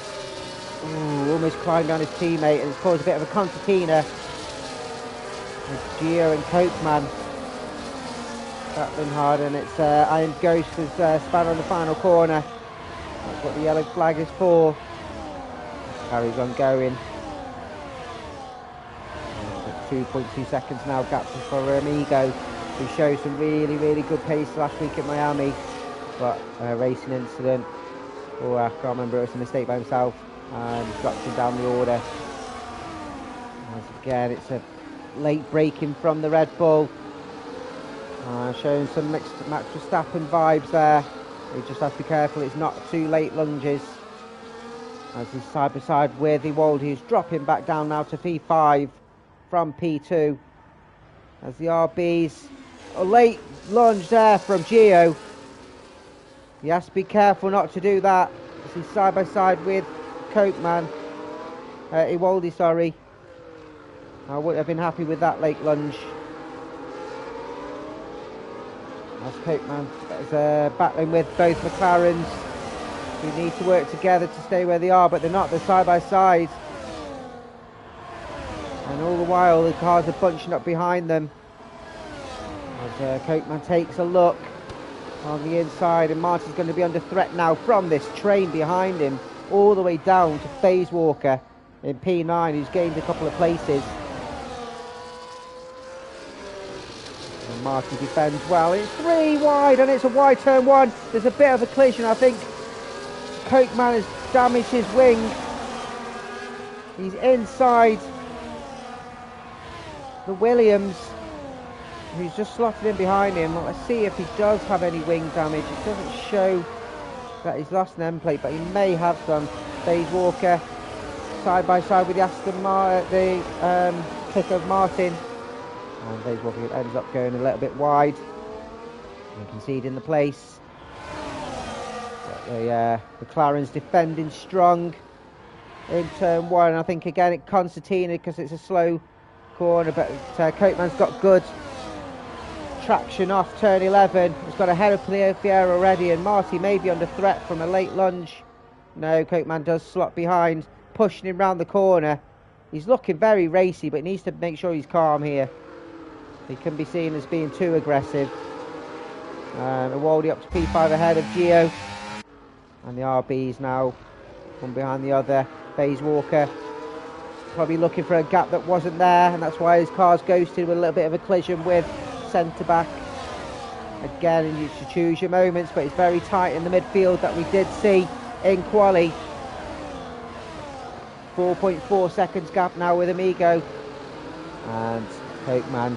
Ooh, almost climbed on his teammate, and it's caused a bit of a concertina with Gio and Coatman battling hard, and it's Iron Ghost has span on the final corner. That's what the yellow flag is for. Carries on going. 2.2 seconds now gap for Amigo, who showed some really good pace last week at Miami, but a racing incident, I can't remember, it was a mistake by himself, and dropped him down the order. As again, it's a late braking from the Red Bull, showing some mixed Max Verstappen vibes there. He just has to be careful it's not too late lunges, as he's side by side with Ewald, who's dropping back down now to P5 from P2, as the RBs, a late lunge there from Gio. He has to be careful not to do that, as he's side by side with Coatman, Ewaldi, sorry. I wouldn't have been happy with that late lunge. As Coatman is battling with both McLarens, who need to work together to stay where they are, but they're not, they're side by side. And all the while the cars are bunching up behind them. As Coatman takes a look on the inside, and Martin's going to be under threat now from this train behind him, all the way down to FaZe Walker in P9, who's gained a couple of places. And Martin defends well. It's 3 wide, and it's a wide turn 1. There's a bit of a collision. I think Coatman has damaged his wing. He's inside the Williams, who's just slotted in behind him. Let's see if he does have any wing damage. It doesn't show that he's lost an end plate, but he may have done. FaZe Walker side by side with the Aston Martin, the kick of Martin, and FaZe Walker ends up going a little bit wide and conceding the place. But the McLaren's defending strong. in turn 1. I think again it concertina because it's a slow corner, but Coatman's got good traction off turn 11. He's got ahead of Pierre already, and Marty may be under threat from a late lunge. No, Coatman does slot behind, pushing him round the corner. He's looking very racy, but needs to make sure he's calm here. He can be seen as being too aggressive. Iwaldi up to P5 ahead of Gio. And the RB's now one behind the other. FaZe Walker probably looking for a gap that wasn't there, and that's why his car's ghosted with a little bit of a collision with centre back. Again, you need to choose your moments, but it's very tight in the midfield that we did see in quali. 4.4 seconds gap now with Amigo, and Coatman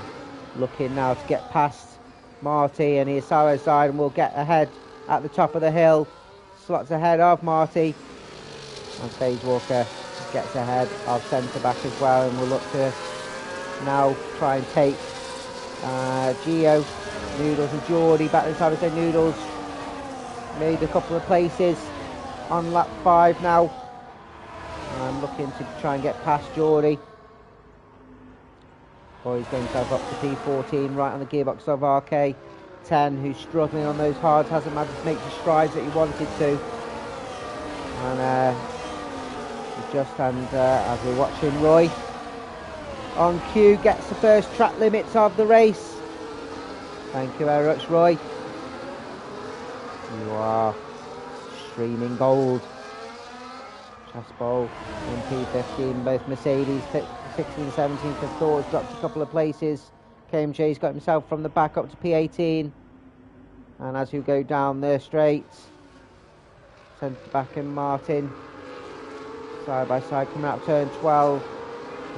looking now to get past Marty and Isawa side, and will get ahead at the top of the hill. Slots ahead of Marty, and FaZe Walker gets ahead of centre back as well, and will look to now try and take Gio, Noodles and Geordie back this time. So Noodles made a couple of places on lap 5 now. I'm looking to try and get past Geordie. He's going himself up to P14 right on the gearbox of RK10, who's struggling on those hards, hasn't managed to make the strides that he wanted to. And as we're watching, Roy on cue gets the first track limits of the race. Thank you very much, Roy. You are streaming gold. Chasbol in P15, both Mercedes 16 and 17 for Thor's dropped a couple of places. KMJ's got himself from the back up to P18. And as you go down the straights, centre back and Martin side by side coming up turn 12.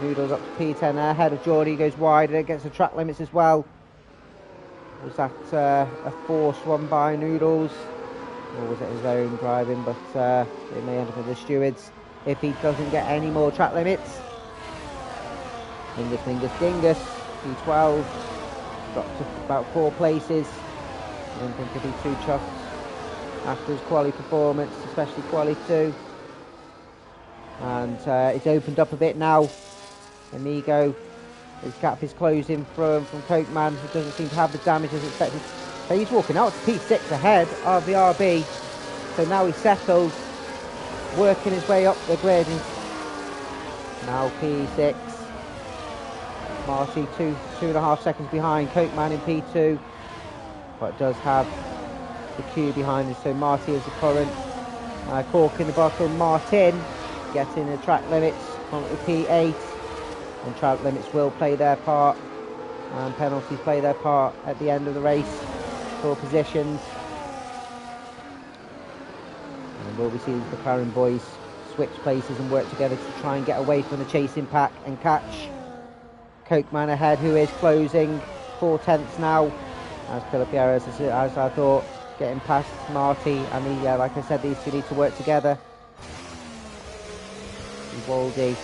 Noodles up to P10 there, ahead of Geordie, goes wide and gets the track limits as well. Was that a forced one by Noodles, or was it his own driving? But it may end up with the stewards if he doesn't get any more track limits. Dingus, P12, dropped to about 4 places. I don't think he'll be too chuffed after his quali performance, especially quali 2. And it's opened up a bit now. Amigo, his gap is closing from Coatman, who doesn't seem to have the damage as expected. So he's walking out to P6 ahead of the RB. So now he's settled, working his way up the grid. Now P6. Marty 2.5 seconds behind Coatman in P2, but does have the queue behind him. So Marty is the current cork in the bottle. Martin getting the track limits on the P8, and track limits will play their part, and penalties play their part at the end of the race for positions. And we'll be seeing the McLaren boys switch places and work together to try and get away from the chasing pack and catch Coatman ahead, who is closing 4/10 now, as Pilapiero, as I thought, getting past Marty, and like I said, these two need to work together. Iwaldi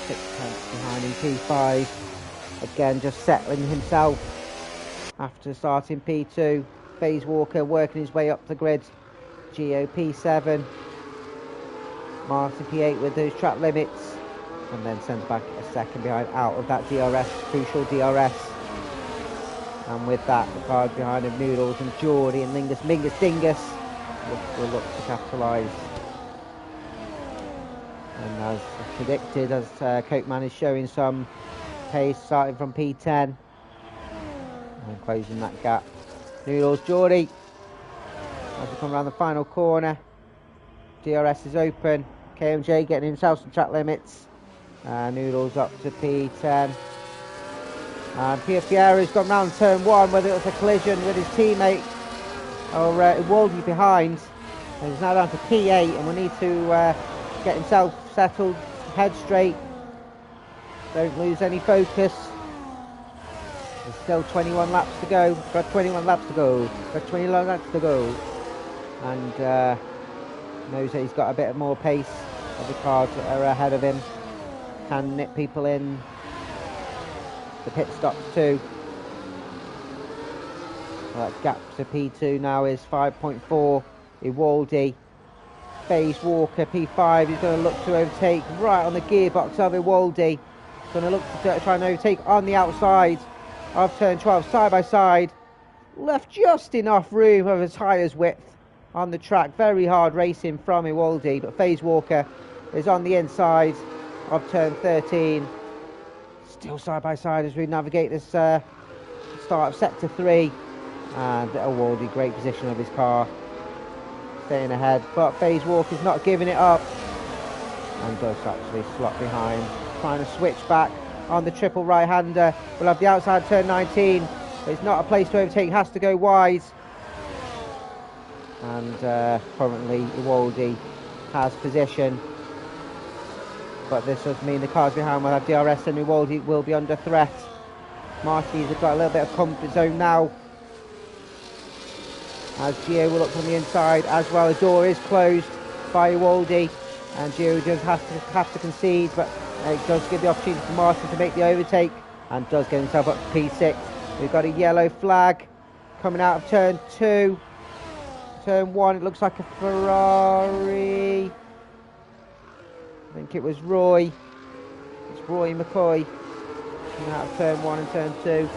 6/10 behind in P5, again just settling himself after starting P2. FaZe Walker working his way up the grid. Gio P7, Martin P8 with those track limits, and then sends back a second behind out of that DRS, crucial DRS. And with that, the cars behind him, Noodles and Geordie and Mingus Dingus will look to capitalise. And as predicted, as Coatman is showing some pace, starting from P10 and closing that gap. Noodles, Geordie, as we come around the final corner, DRS is open. KMJ getting himself some track limits. Noodles up to P10. And Piafieri's gone round turn 1, whether it was a collision with his teammate or Iwaldi behind. And he's now down to P8, and will need to get himself settled, head straight, don't lose any focus. There's still 21 laps to go. Got 21 laps to go. Got 21 laps to go. And knows that he's got a bit more pace of the cars that are ahead of him. Can nip people in the pit stops too. So that gap to P2 now is 5.4. Iwaldi FaZe Walker, P5, is going to look to overtake right on the gearbox of Iwaldi. Going to look to try and overtake on the outside of turn 12, side by side. Left just enough room of a tyre's width on the track. Very hard racing from Iwaldi, but FaZe Walker is on the inside of turn 13. Still side by side as we navigate this start of sector 3. And Iwaldi, great position of his car, staying ahead, but FaZe Walker's not giving it up and does actually slot behind, trying to switch back on the triple right-hander. We'll have the outside turn 19. It's not a place to overtake, has to go wide. And currently Iwaldi has position, but this does mean the cars behind will have DRS and Iwaldi will be under threat. Marty's have got a little bit of comfort zone now, as Gio will look from the inside as well. The door is closed by Iwaldi, and Gio does have to concede, but it does give the opportunity for Martin to make the overtake, and does get himself up to P6. We've got a yellow flag coming out of turn 2. Turn 1, it looks like a Ferrari. I think it was Roy. It's Roy McCoy coming out of turn 1 and turn 2.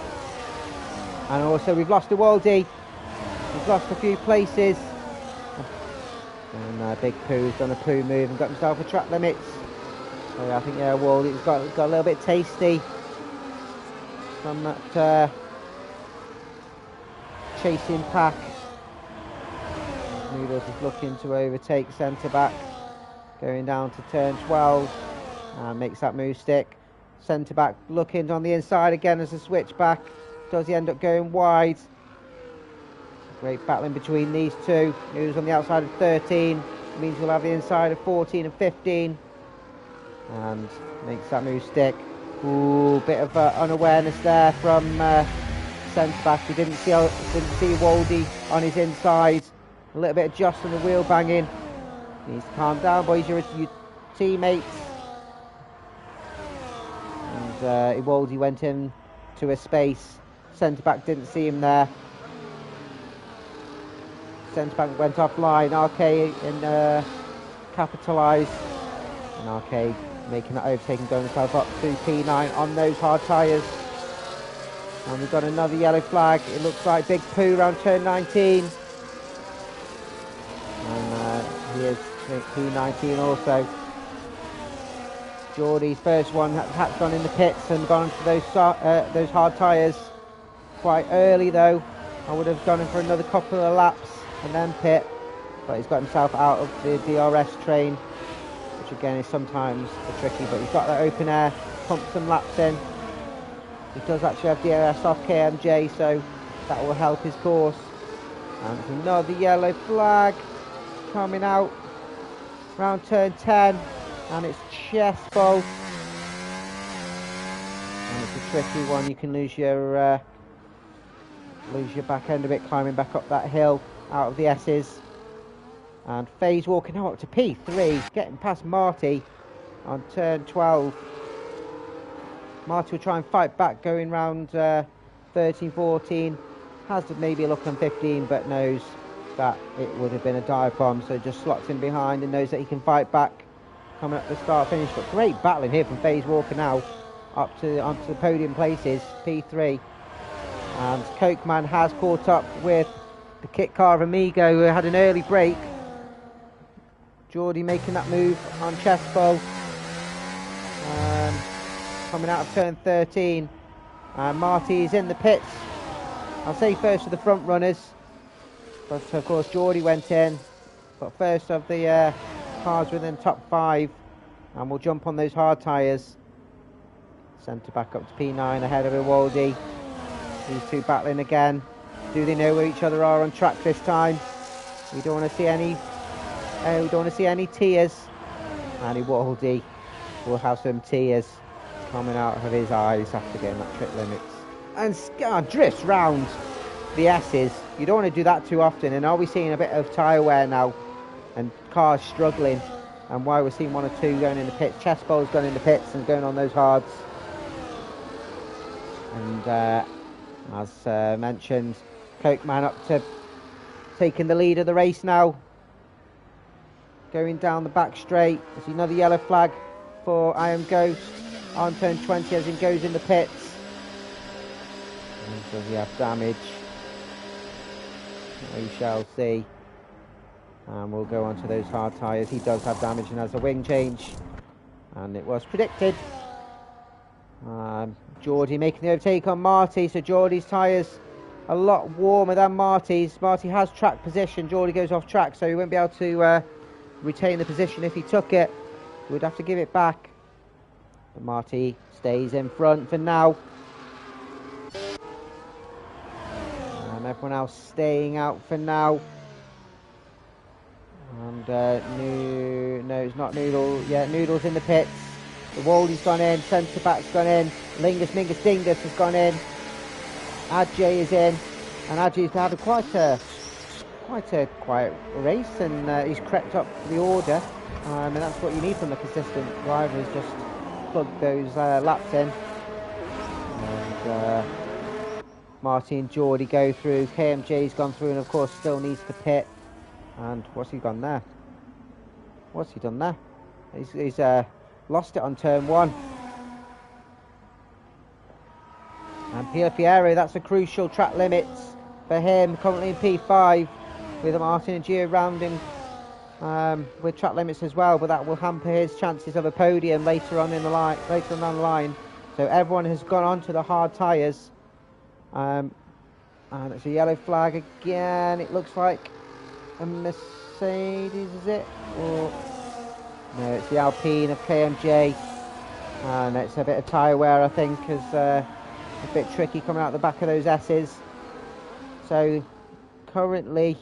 And also we've lost Iwaldi. He's lost a few places. And Big Pooh's done a poo move and got himself a track limits. So yeah, I think Iwaldi's got a little bit tasty from that chasing pack. Noodles is looking to overtake centre back, going down to turn 12 and makes that move stick. Centre back looking on the inside again as a switch back. Does he end up going wide? Great battling between these two. Noodles on the outside of 13 means we'll have the inside of 14 and 15, and makes that move stick. Ooh, bit of unawareness there from centre back. We didn't see Iwaldi on his inside. A little bit of just on the wheel banging. He needs to calm down, boys. You're your teammates. And Iwaldi went in to a space. Centre back didn't see him there. Centre back went offline. RK and capitalise. And RK making that overtake and going himself up to P9 on those hard tyres. And we've got another yellow flag. It looks like Big Pooh around turn 19. And he is P19 also. Geordie's first one has gone in the pits and gone to those hard tyres quite early though. I would have gone in for another couple of laps and then pit, but he's got himself out of the DRS train, which again is sometimes tricky, but he's got that open air, pumped some laps in. He does actually have DRS off KMJ, so that will help his course. And another yellow flag coming out round turn 10, and it's Chespo. And it's a tricky one. You can lose your back end a bit climbing back up that hill out of the S's. And FaZe walking now up to P3, getting past Marty on turn 12. Marty will try and fight back going round 13, 14. Has maybe a look on 15, but knows that it would have been a dive bomb, so just slots in behind and knows that he can fight back coming up the start finish. But great battling here from FaZe Walker now up to onto the podium places, P3. And Cokeman has caught up with the kit car of Amigo, who had an early break. Geordie making that move on Chespo, coming out of turn 13. And Marty is in the pits. I'll say first of the front runners, but of course Geordie went in, but first of the cars within top 5, and we'll jump on those hard tyres. Centre back up to P9 ahead of Iwaldi. These two battling again. Do they know where each other are on track this time? We don't want to see any. We don't want to see any tears. And Iwaldi will have some tears coming out of his eyes after getting that trip limits. And drifts round the S's. You don't want to do that too often. And are we seeing a bit of tyre wear now and cars struggling? And why we're seeing one or two going in the pits. Chespo's gone in the pits and going on those hards. And as mentioned, Cokeman up to taking the lead of the race now. going down the back straight. There's another yellow flag for I Am Ghost on turn 20 as he goes in the pits. And does he have damage? We shall see. And we'll go on to those hard tyres. He does have damage and has a wing change. And it was predicted. Geordie making the overtake on Marty. So Geordie's tyres a lot warmer than Marty's. Marty has track position. Geordie goes off track, so he won't be able to retain the position if he took it. He would have to give it back. But Marty stays in front for now. And everyone else staying out for now. And no, it's not Noodle. Yeah, Noodle's in the pits. The Waldy's gone in. Centre back's gone in. Lingus Mingus Dingus has gone in. Ajay is in, and Ajay's had quite a quiet race, and he's crept up the order, and that's what you need from a consistent driver, is just plug those laps in. And Marty and Geordie go through. KMJ's gone through, and of course still needs to pit. And what's he gone there? What's he done there? He's lost it on turn 1. And Piero, that's a crucial track limits for him, currently in P5, with Martin and Gio round him with track limits as well, but that will hamper his chances of a podium later on down the line. So everyone has gone on to the hard tyres. And it's a yellow flag again. It looks like a Mercedes, is it? Or no, it's the Alpine of KMJ. And it's a bit of tyre wear, I think, because a bit tricky coming out the back of those S's. So currently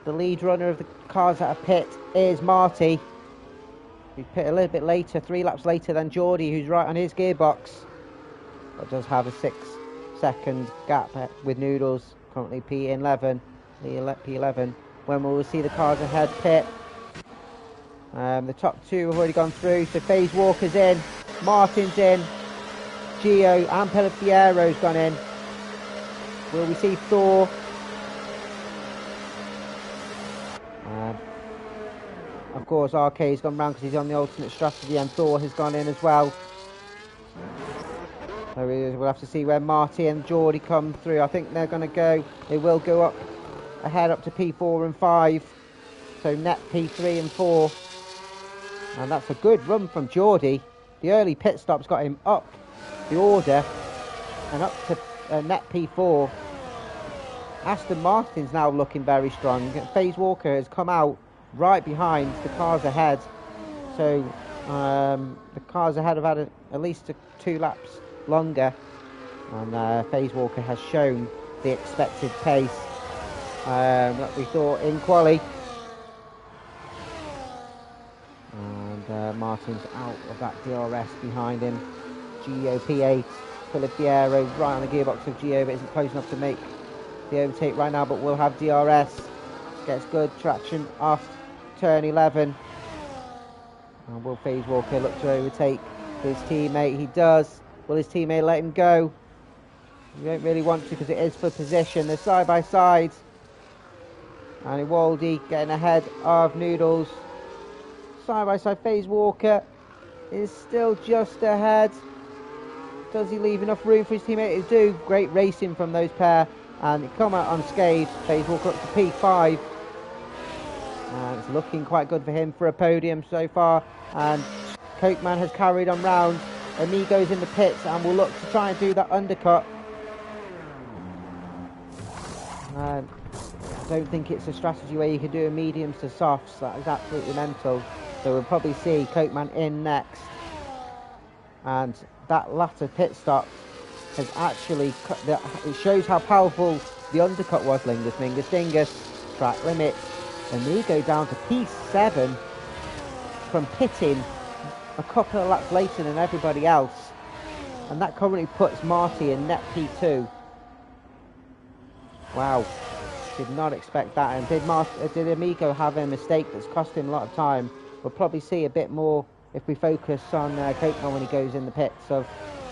the lead runner of the cars at a pit is Marty. He pit a little bit later, 3 laps later than Geordie, who's right on his gearbox, but does have a 6-second gap with Noodles, currently P11. When will we see the cars ahead pit? The top 2 have already gone through, so FaZe Walker's in, Martin's in, Gio and Pellepiero's gone in. Will we see Thor? Of course, RK's gone round because he's on the alternate strategy, and Thor has gone in as well. So we'll have to see where Marty and Geordie come through. I think they're going to go. They will go up ahead up to P4 and 5. So net P3 and 4. And that's a good run from Geordie. The early pit stops got him up the order and up to net P4. Aston Martin's now looking very strong. FaZe Walker has come out right behind the cars ahead. So the cars ahead have had at least 2 laps longer. And FaZe Walker has shown the expected pace that we thought in quali. And Martin's out of that DRS behind him. Gio P8, Pellepiero right on the gearbox of Gio, but isn't close enough to make the overtake right now, but will have DRS. Gets good traction off turn 11. And will FaZe Walker look to overtake his teammate? He does. Will his teammate let him go? You don't really want to, because it is for position. They're side by side. And Iwaldi getting ahead of Noodles. Side by side, FaZe Walker is still just ahead. Does he leave enough room for his teammate to do? Great racing from those pair. And they come out unscathed. FaZe Walker up to P5. And it's looking quite good for him for a podium so far. And Cokeman has carried on round. Amigo's in the pits and will look to try and do that undercut. I don't think it's a strategy where you can do a mediums to softs. That is absolutely mental. So we'll probably see Cokeman in next. And that latter pit stop has actually it shows how powerful the undercut was. Lingus Mingus Dingus, track limit. Amigo down to P7 from pitting a couple of laps later than everybody else, and that currently puts Marty in net P2. Wow, did not expect that. And did Amigo have a mistake that's cost him a lot of time? We'll probably see a bit more if we focus on Cokeman when he goes in the pits, of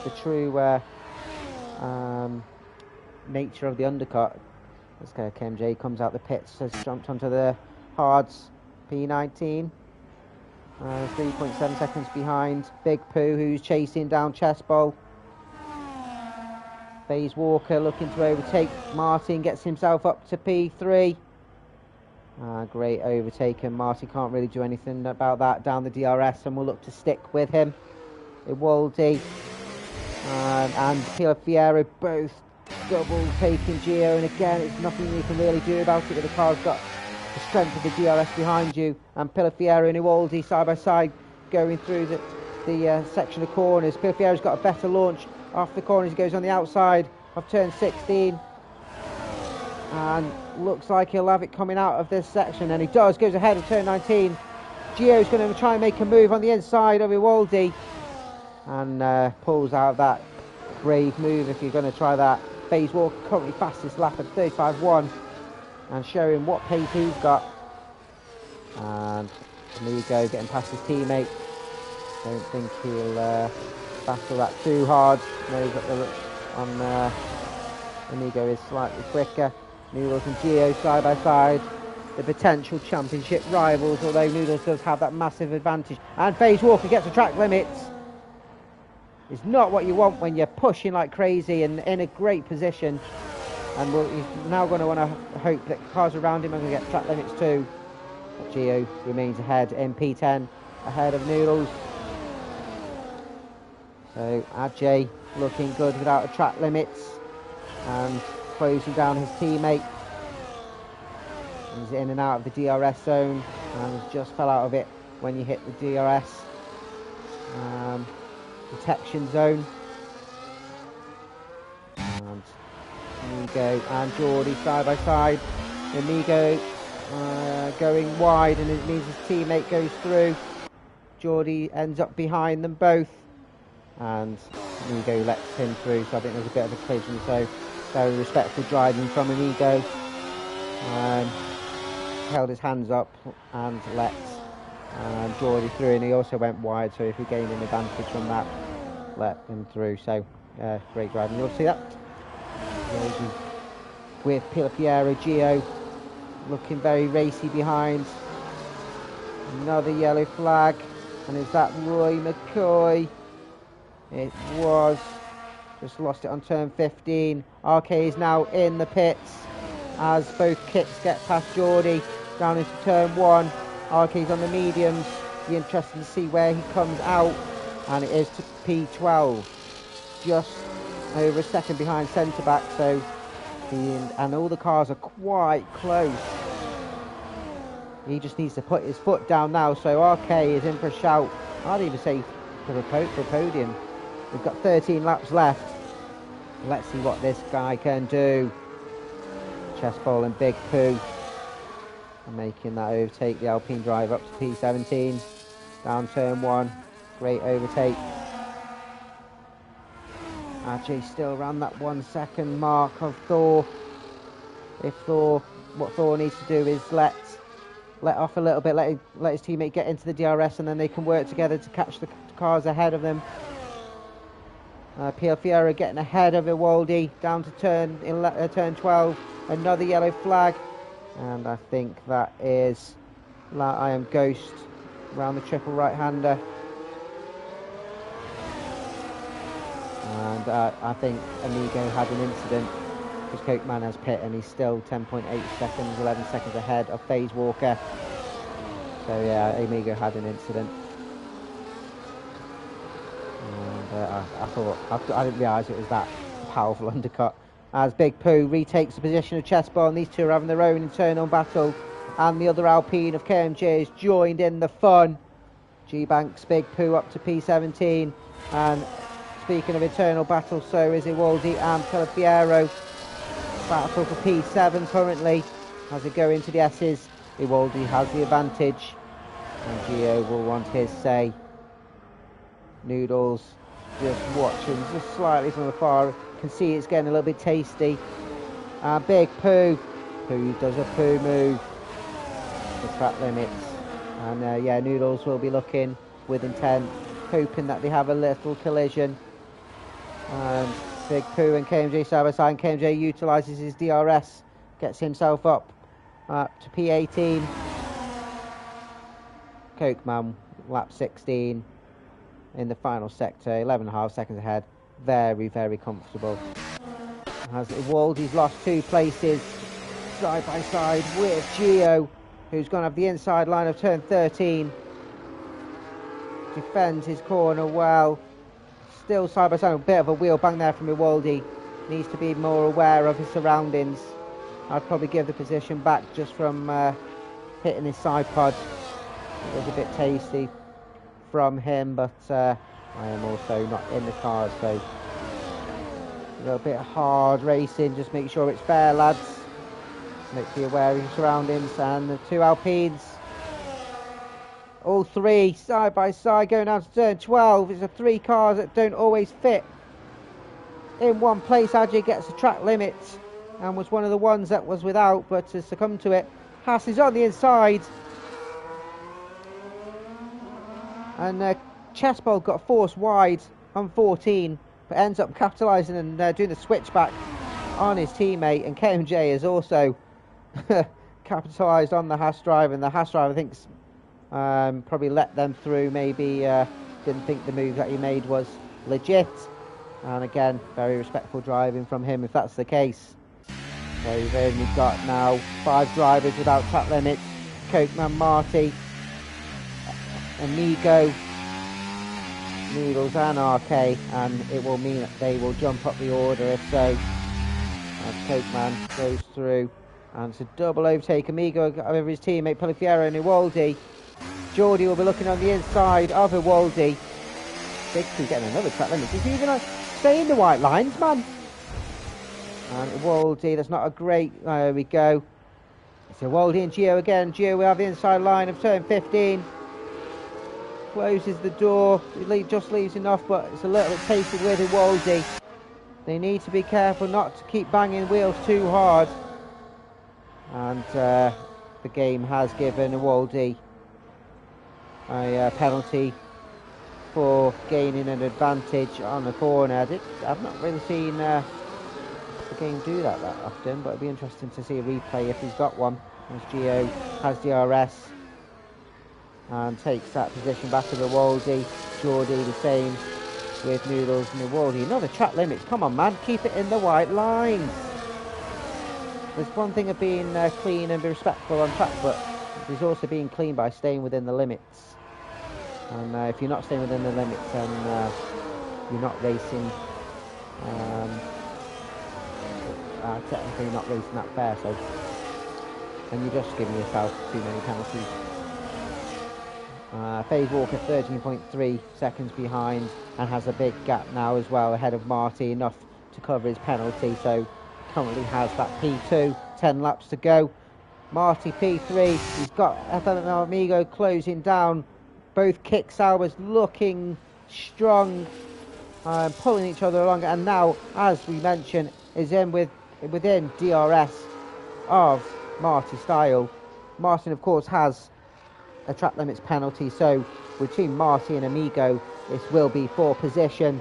the true nature of the undercut. Let's go. KMJ comes out the pits, has jumped onto the hards. P19. 3.7 seconds behind Big Pooh, who's chasing down Chessbowl. FaZe Walker looking to overtake Martin, gets himself up to P3. Great overtake, and Martin can't really do anything about that down the DRS, and we'll look to stick with him. Iwaldi and Pilafiero both double taking Gio, and again it's nothing you can really do about it, but the car's got the strength of the DRS behind you, and Pilafiero and Iwaldi side by side going through the section of corners. Pilafiero's got a better launch off the corners. He goes on the outside of turn 16 and looks like he'll have it coming out of this section, and he does. Goes ahead of turn 19. Gio's going to try and make a move on the inside of Iwaldi and pulls out that brave move if you're going to try that. FaZe Walker currently fastest lap at 35.1 and showing what pace he's got. And Amigo getting past his teammate. Don't think he'll battle that too hard. Knows that the look on Amigo is slightly quicker. Noodles and Gio side by side, the potential championship rivals, although Noodles does have that massive advantage. And FaZe Walker gets the track limits. It's not what you want when you're pushing like crazy and in a great position. And he's now going to want to hope that cars around him are going to get track limits too. But Gio remains ahead in P10, ahead of Noodles. So Ajay looking good without a track limits and closing down his teammate. He's in and out of the DRS zone and just fell out of it when you hit the DRS detection zone. And Amigo and Geordie side by side. Amigo going wide, and it means his teammate goes through. Geordie ends up behind them both, and Amigo lets him through, so I think there's a bit of a collision. So very respectful driving from Amigo. Held his hands up and let Geordie through, and he also went wide, so if he gained an advantage from that, let him through. So great driving. You'll see that with Pilafiero. Gio looking very racy behind. Another yellow flag, and is that Roy McCoy? It was. Just lost it on turn 15. RK is now in the pits as both kits get past Geordie down into turn 1. RK's on the mediums. Be interested to see where he comes out, and it is to P12, just over a second behind centre back. So and all the cars are quite close. He just needs to put his foot down now. So RK is in for a shout. I'd even say for a podium. We've got 13 laps left. Let's see what this guy can do. Chessbowl and Big Pooh are making that overtake. The Alpine drive up to P17. Down turn 1. Great overtake. Ajay still around that 1 second mark of Thor. What Thor needs to do is let off a little bit, let his teammate get into the DRS, and then they can work together to catch the cars ahead of them. Pilafiero getting ahead of Iwaldi down to turn 12. Another yellow flag, and I think that is I Am Ghost around the triple right-hander. And I think Amigo had an incident because Cokeman has pit, and he's still 10.8 seconds, 11 seconds ahead of FaZe Walker. So yeah, Amigo had an incident. And I didn't realise it was that powerful undercut. As Big Pooh retakes the position of Chessbowl, and these two are having their own internal battle, and the other Alpine of KMJ has joined in the fun. G-Banks Big Pooh up to P17, and speaking of internal battle, so is Iwaldi and Pilafiero. Battle for P7 currently as they go into the S's. Iwaldi has the advantage, and Gio will want his say. Noodles just watching just slightly from afar. Can see it's getting a little bit tasty. Big Pooh does a Pooh move. The track limits, and yeah, Noodles will be looking with intent, hoping that they have a little collision. Big Pooh and KMJ side by side. KMJ utilises his DRS, gets himself up to P18. Cokeman, lap 16 in the final sector, 11.5 seconds ahead. Very, very comfortable. As Waldy's lost 2 places side by side with Gio, who's going to have the inside line of turn 13. Defends his corner well. Still side by side, a bit of a wheel bang there from Iwaldi. Needs to be more aware of his surroundings. I'd probably give the position back just from hitting his side pod. It was a bit tasty from him, but I am also not in the car, so a little bit hard racing. Just make sure it's fair, lads. Make you aware of your surroundings. And the 2 Alpines, all 3 side by side going down to turn 12. It's the 3 cars that don't always fit in one place. Ajay gets the track limit and was one of the ones that was without, but to succumb to it. Haas is on the inside, and Chespol got forced wide on 14, but ends up capitalising and doing the switchback on his teammate. And KMJ has also capitalised on the Haas driver, and the Haas driver thinks probably let them through, maybe didn't think the move that he made was legit. And again, very respectful driving from him if that's the case. So we've only got now 5 drivers without track limits. Cokeman, Marty, Amigo, Noodles and RK, and it will mean that they will jump up the order if so. As Cokeman goes through, and it's a double overtake. Amigo over his teammate Polifiero and Iwaldi. Geordie will be looking on the inside of Iwaldi. Big Two getting another track limit. Is he even going to stay in the white lines, man? And Iwaldi, that's not a great... there we go. It's Iwaldi and Gio again. Gio will have the inside line of turn 15. Closes the door. It just leaves enough, but it's a little bit tasted with Iwaldi. They need to be careful not to keep banging wheels too hard. And the game has given Iwaldi a penalty for gaining an advantage on the corner. I've not really seen the game do that often, but it'd be interesting to see a replay if he's got one, as Gio has DRS and takes that position back to Iwaldi. Geordie the same with Noodles and Iwaldi. Another track limits, come on man, keep it in the white lines. There's one thing of being clean and be respectful on track, but there's also being clean by staying within the limits. And if you're not staying within the limits, then you're not racing. Technically not racing that fair, so, and you're just giving yourself too many penalties. FaZe Walker 13.3 seconds behind and has a big gap now as well ahead of Marty, enough to cover his penalty, so currently has that P2, 10 laps to go. Marty P3, he's got FML Amigo closing down, both kick Saubers looking strong, pulling each other along, and now, as we mentioned, is within DRS of Marty Style. Martin, of course, has a track limits penalty, so between Marty and Amigo, this will be for position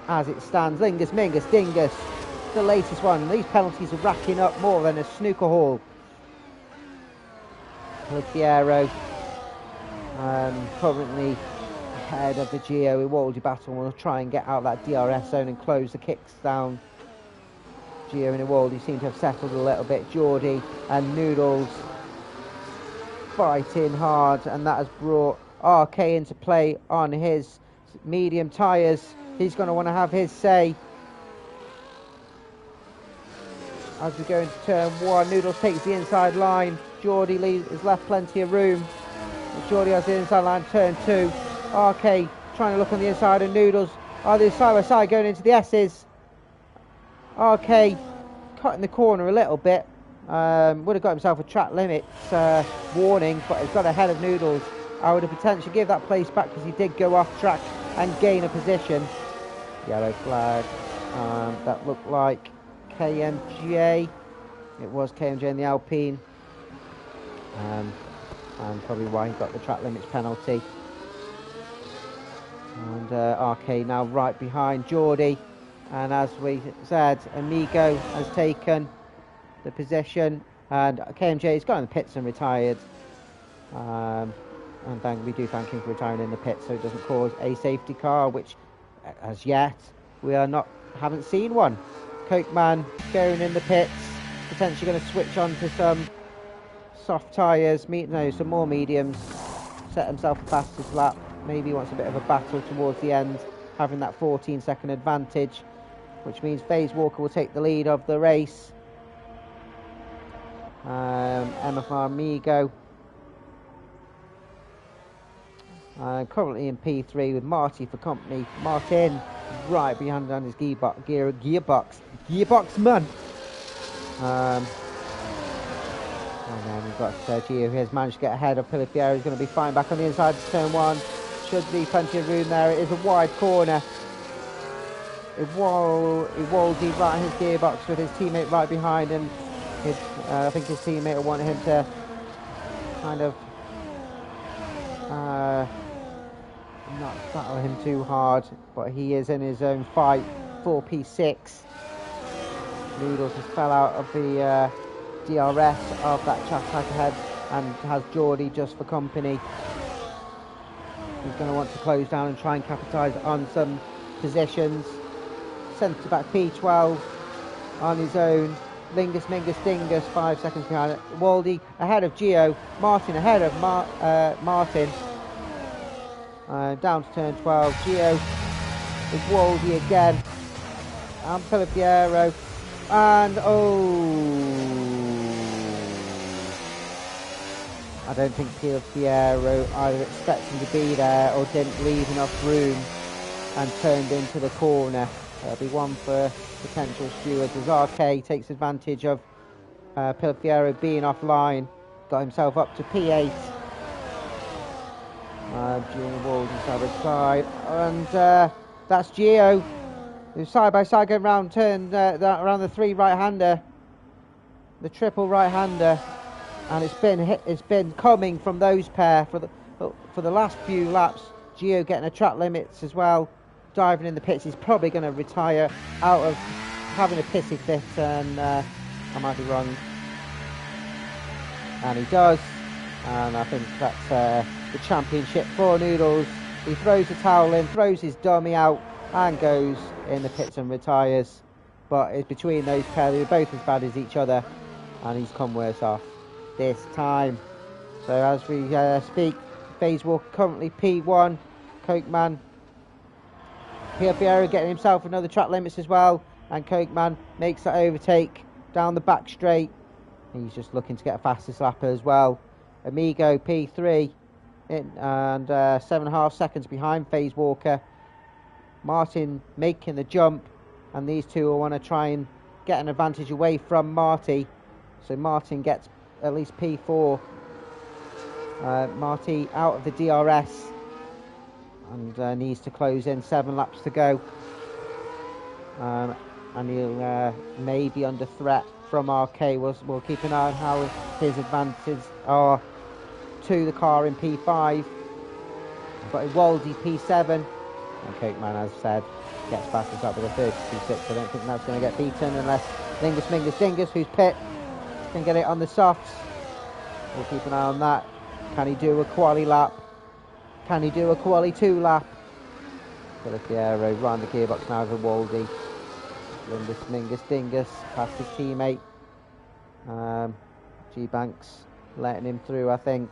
as it stands. Lingus, Mingus, Dingus, the latest one. These penalties are racking up more than a snooker hall. Polifiero currently ahead of the Gio Iwaldi battle. Will try and get out of that DRS zone and close the kicks down. Gio and Iwaldi seem to have settled a little bit. Geordie and Noodles fighting hard, and that has brought RK into play on his medium tyres. He's going to want to have his say. As we go into turn 1, Noodles takes the inside line. Geordie has left plenty of room. Geordie has the inside line, turn 2. RK trying to look on the inside, and Noodles are the side by side going into the S's. RK cutting the corner a little bit. Would have got himself a track limits warning, but he's got ahead of Noodles. I would have potentially give that place back because he did go off track and gain a position. Yellow flag. That looked like KMJ. It was KMJ in the Alpine. And probably why he got the track limits penalty. And RK now right behind Geordie. And as we said, Amigo has taken the position, and KMJ has got in the pits and retired. And And we do thank him for retiring in the pit so it doesn't cause a safety car, which as yet we haven't seen one. Cokeman going in the pits, potentially going to switch on to some soft tyres, some more mediums, set himself a fastest lap. Maybe he wants a bit of a battle towards the end, having that 14-second advantage, which means FaZe Walker will take the lead of the race. MFR Amigo currently in P3 with Marty for company. Martin right behind on his gearbox man. And then we've got Gio who has managed to get ahead of Pilipiero. He's going to be fine back on the inside of turn 1. Should be plenty of room there. It is a wide corner. Iwaldi right in his gearbox with his teammate right behind him. I think his teammate will want him to kind of not battle him too hard, but he is in his own fight. 4P6. Noodles has fell out of the DRS of that chap ahead and has Geordie just for company. He's going to want to close down and try and capitalise on some positions. Centre back P12 on his own. Lingus Mingus Dingus 5 seconds behind it. Waldy ahead of Gio. Martin ahead of Martin. Down to turn 12. Gio with Waldy again. And Pilipiero. And I don't think Pilipiero either expecting to be there or didn't leave enough room and turned into the corner. There'll be one for potential stewards as RK takes advantage of Pilipiero being offline. Got himself up to P8. During the walls inside the side. And that's Gio. Who's side by side going round around the 3 right-hander. The triple right-hander. And it's been coming from those pair for the last few laps. Gio getting a track limits as well. Diving in the pits. He's probably going to retire out of having a pissy fit, and I might be wrong. And he does. And I think that's the championship for Noodles. He throws the towel in, throws his dummy out, and goes in the pits and retires. But it's between those pair. They were both as bad as each other, and he's come worse off this time. So as we speak, FaZe Walker currently P1. Cokeman. Pilipiero getting himself another track limits as well, and Cokeman makes that overtake down the back straight. He's just looking to get a fastest lapper as well. Amigo P3 and 7.5 seconds behind FaZe Walker. Martin making the jump, and these two will want to try and get an advantage away from Marty. So Martin gets at least P4. Marty out of the DRS and needs to close in. 7 laps to go. And he'll may be under threat from RK. We'll keep an eye on how his advantages are to the car in P5. But Iwaldi P7. And Cokeman, as said, gets fastest up with a 32.6. I don't think that's going to get beaten unless Lingus Mingus Dingus, who's pit, can get it on the softs. We'll keep an eye on that. Can he do a quali lap? Can he do a quali 2 lap? Pilipiero round the gearbox now with Waldy. Lingus Mingus Dingus past his teammate. G-Banks letting him through, I think.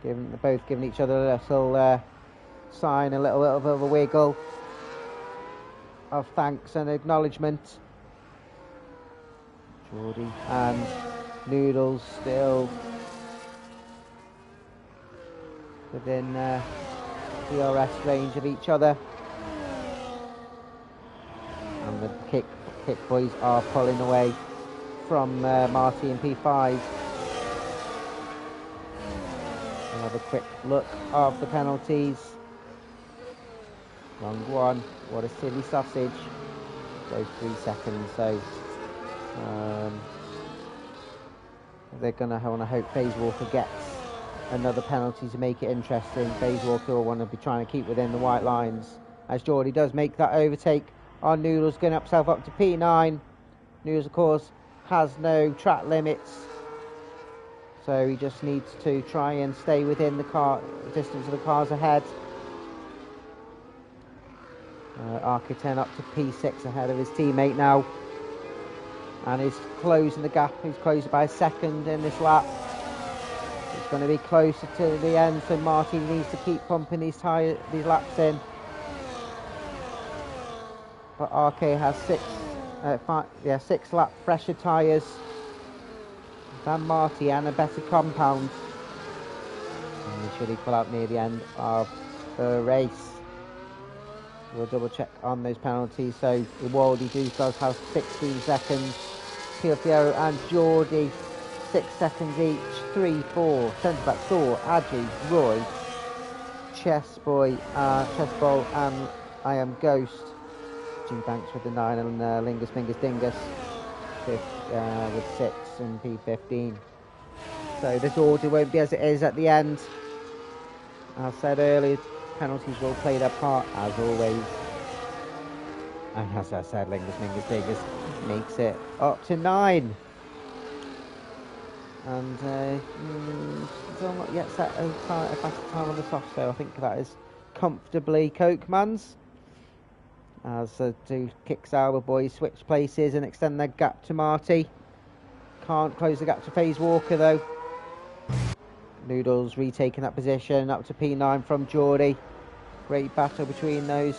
Both giving each other a little sign, a little bit of a wiggle of thanks and acknowledgement. Geordie and Noodles still within DRS range of each other, and the kick boys are pulling away from Marty in P5. We'll have a quick look of the penalties. Wrong one. What a silly sausage. Goes 3 seconds, so they're going to want to hope FaZe Walker gets another penalty to make it interesting. FaZe Walker will want to be trying to keep within the white lines, as Geordie does make that overtake on Noodles, going himself up to P9. Noodles, of course, has no track limits. So he just needs to try and stay within the distance of the cars ahead. Arc10 up to P6 ahead of his teammate now. And he's closing the gap. He's closed by a second in this lap. It's going to be closer to the end, so Martin needs to keep pumping these laps in. But RK has six lap fresher tyres than Marty and a better compound. And they should equal out near the end of the race. We'll double check on those penalties. So Iwaldi does have 16 seconds. Piafiero and Geordie 6 seconds each. 3, 4, centre back Thor, Adji, Roy, Chessboy, Chessbowl, and I Am Ghost. G Banks with the 9 and Lingus Mingus Dingus with 6 and P15. So this order won't be as it is at the end. As I said earlier, penalties will play their part as always. And as I said, Lingus Mingus Dingus makes it up to 9. And still not yet set a faster time on the soft, so I think that is comfortably Cokeman's. As the two Kicksauer boys switch places and extend their gap to Marty. Can't close the gap to FaZe Walker though. Noodles retaking that position up to P9 from Geordie. Great battle between those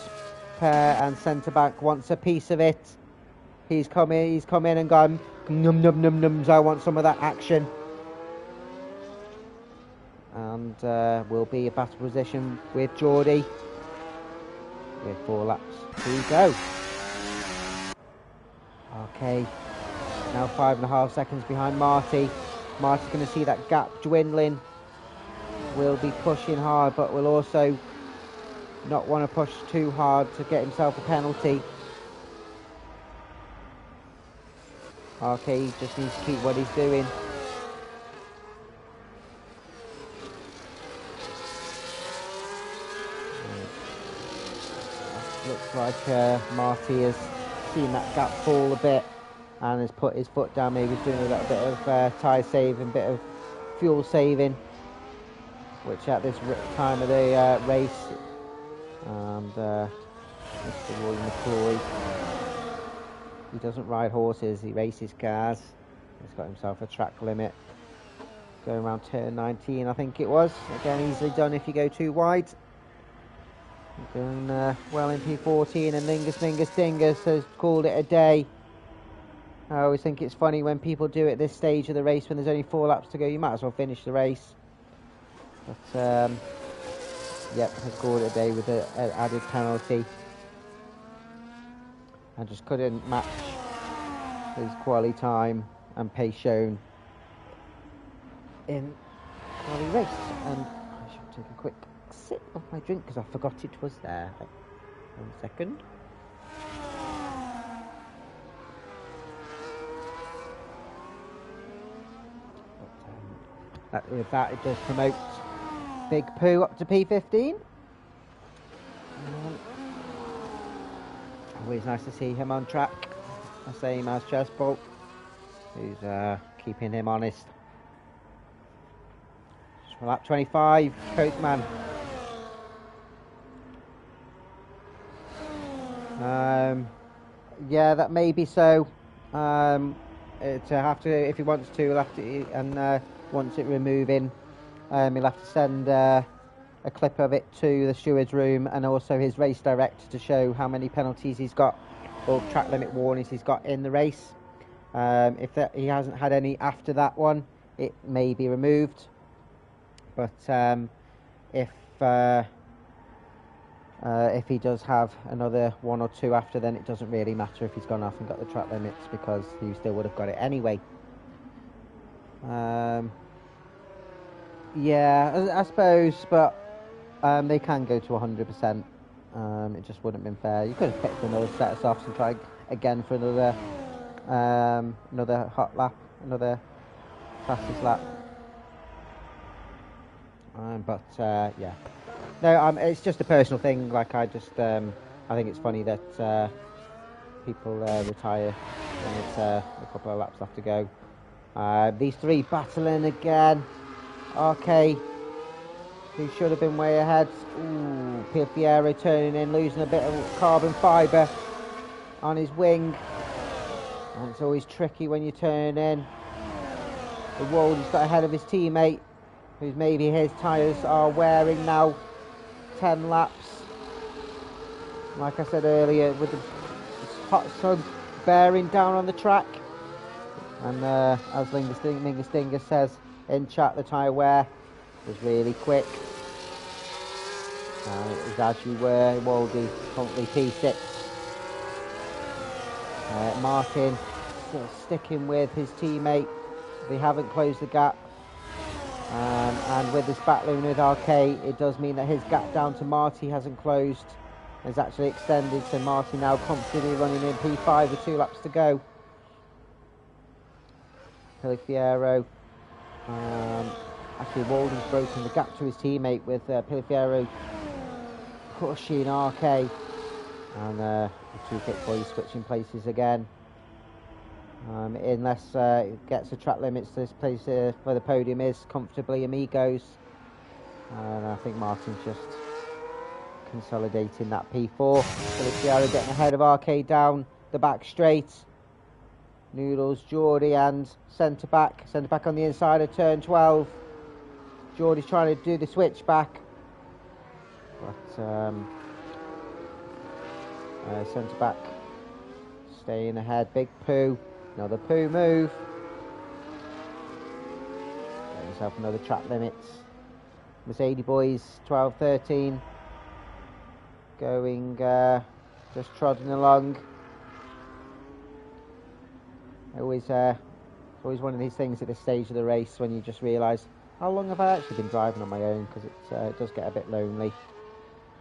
pair, and centre back wants a piece of it. He's come in and gone num num num nums. I want some of that action. And will be a battle position with Geordie. With 4 laps to go. Okay, now 5.5 seconds behind Marty. Marty's going to see that gap dwindling. Will be pushing hard, but will also not want to push too hard to get himself a penalty. Okay, he just needs to keep what he's doing. Looks like Marty has seen that gap fall a bit and has put his foot down. Maybe he's doing a little bit of tyre saving, bit of fuel saving, which at this time of the race, and Mr. Roy McCloy, he doesn't ride horses, he races cars. He's got himself a track limit going around turn 19, I think it was. Again, easily done if you go too wide. Going well in P14, and Lingus Mingus Dingus has called it a day. I always think it's funny when people do it at this stage of the race when there's only 4 laps to go. You might as well finish the race. But yep, has called it a day with an added penalty. And just couldn't match his quali time and pace shown in quali race. And I should take a quick sip of my drink because I forgot it was there. 1 second. But, with that, it does promote Big Pooh up to P15. Always nice to see him on track, the same as Chessbolt, who's keeping him honest. Lap 25, Cokeman. Yeah, that may be so. To have to, if he wants to, he'll have to, and wants it removing, he'll have to send a clip of it to the steward's room and also his race director to show how many penalties he's got or track limit warnings he's got in the race. If he hasn't had any after that one, it may be removed. But if he does have another 1 or 2 after, then it doesn't really matter if he's gone off and got the track limits because he still would have got it anyway. Yeah, I suppose, but they can go to 100%. It just wouldn't have been fair. You could have picked another set of softs and tried again for another hot lap, another fastest lap. But yeah, no, it's just a personal thing. Like I think it's funny that people retire when it's a couple of laps left to go. These three battling again. RK, who should have been way ahead. Ooh, Piero turning in, losing a bit of carbon fibre on his wing. And it's always tricky when you turn in. The Waldy's got ahead of his teammate, who's maybe his tyres are wearing now. 10 laps. Like I said earlier, with the hot sun bearing down on the track. And as Lingerstinger says in chat, the tyre wear was really quick. It was as you were, Waldy, currently P6. Martin still sticking with his teammate. They haven't closed the gap. And with this battling with RK, it does mean that his gap down to Marty hasn't closed. It's actually extended, so Marty now comfortably running in P5 with 2 laps to go. Piero. Actually, Walden's broken the gap to his teammate with Piero pushing RK. And the 2 Kick Boys switching places again. Unless it gets the track limits, this place for the podium is comfortably Amigos. And I think Martin's just consolidating that P4. Feliciano getting ahead of RK down the back straight. Noodles, Geordie and centre back on the inside of turn 12. Geordie's trying to do the switch back, but centre back staying ahead. Big Pooh, another Pooh move. Get himself another track limits. Mercedes boys 12-13 going just trotting along. It's always one of these things at this stage of the race when you just realise, how long have I actually been driving on my own? Because it does get a bit lonely.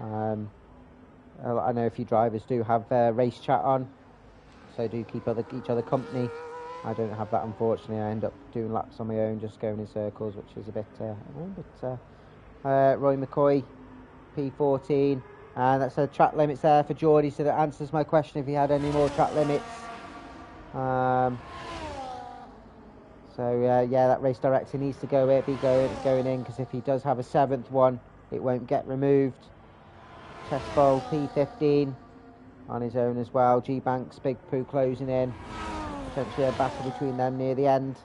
I know a few drivers do have race chat on, so do keep each other company. I don't have that, unfortunately. I end up doing laps on my own, just going in circles, which is a bit annoying. But Roy McCoy, P14, and that's a track limits there for Geordie, so that answers my question if he had any more track limits. Yeah, that race director needs to be going in, because if he does have a 7th one, it won't get removed. Chesbowl, P15 on his own as well. G-Banks, Big Pooh closing in. Potentially a battle between them near the end.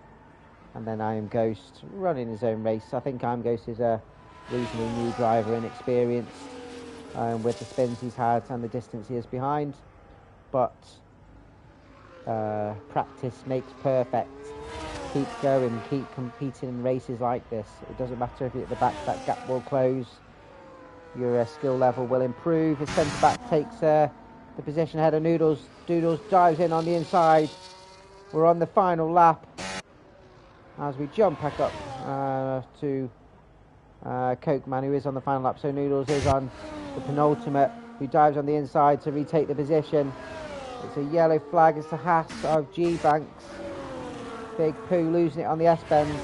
And then I Am Ghost running his own race. I think I Am Ghost is a reasonably new driver, inexperienced, with the spins he's had and the distance he is behind. But practice makes perfect. Keep going, keep competing in races like this. It doesn't matter if you're at the back, that gap will close. Your skill level will improve. His centre back takes the position ahead of Noodles. Doodles dives in on the inside. We're on the final lap as we jump back up to Coke Man, who is on the final lap. So Noodles is on the penultimate, who dives on the inside to retake the position. It's a yellow flag. It's the Haas of G-Banks. Big Pooh losing it on the S-bends.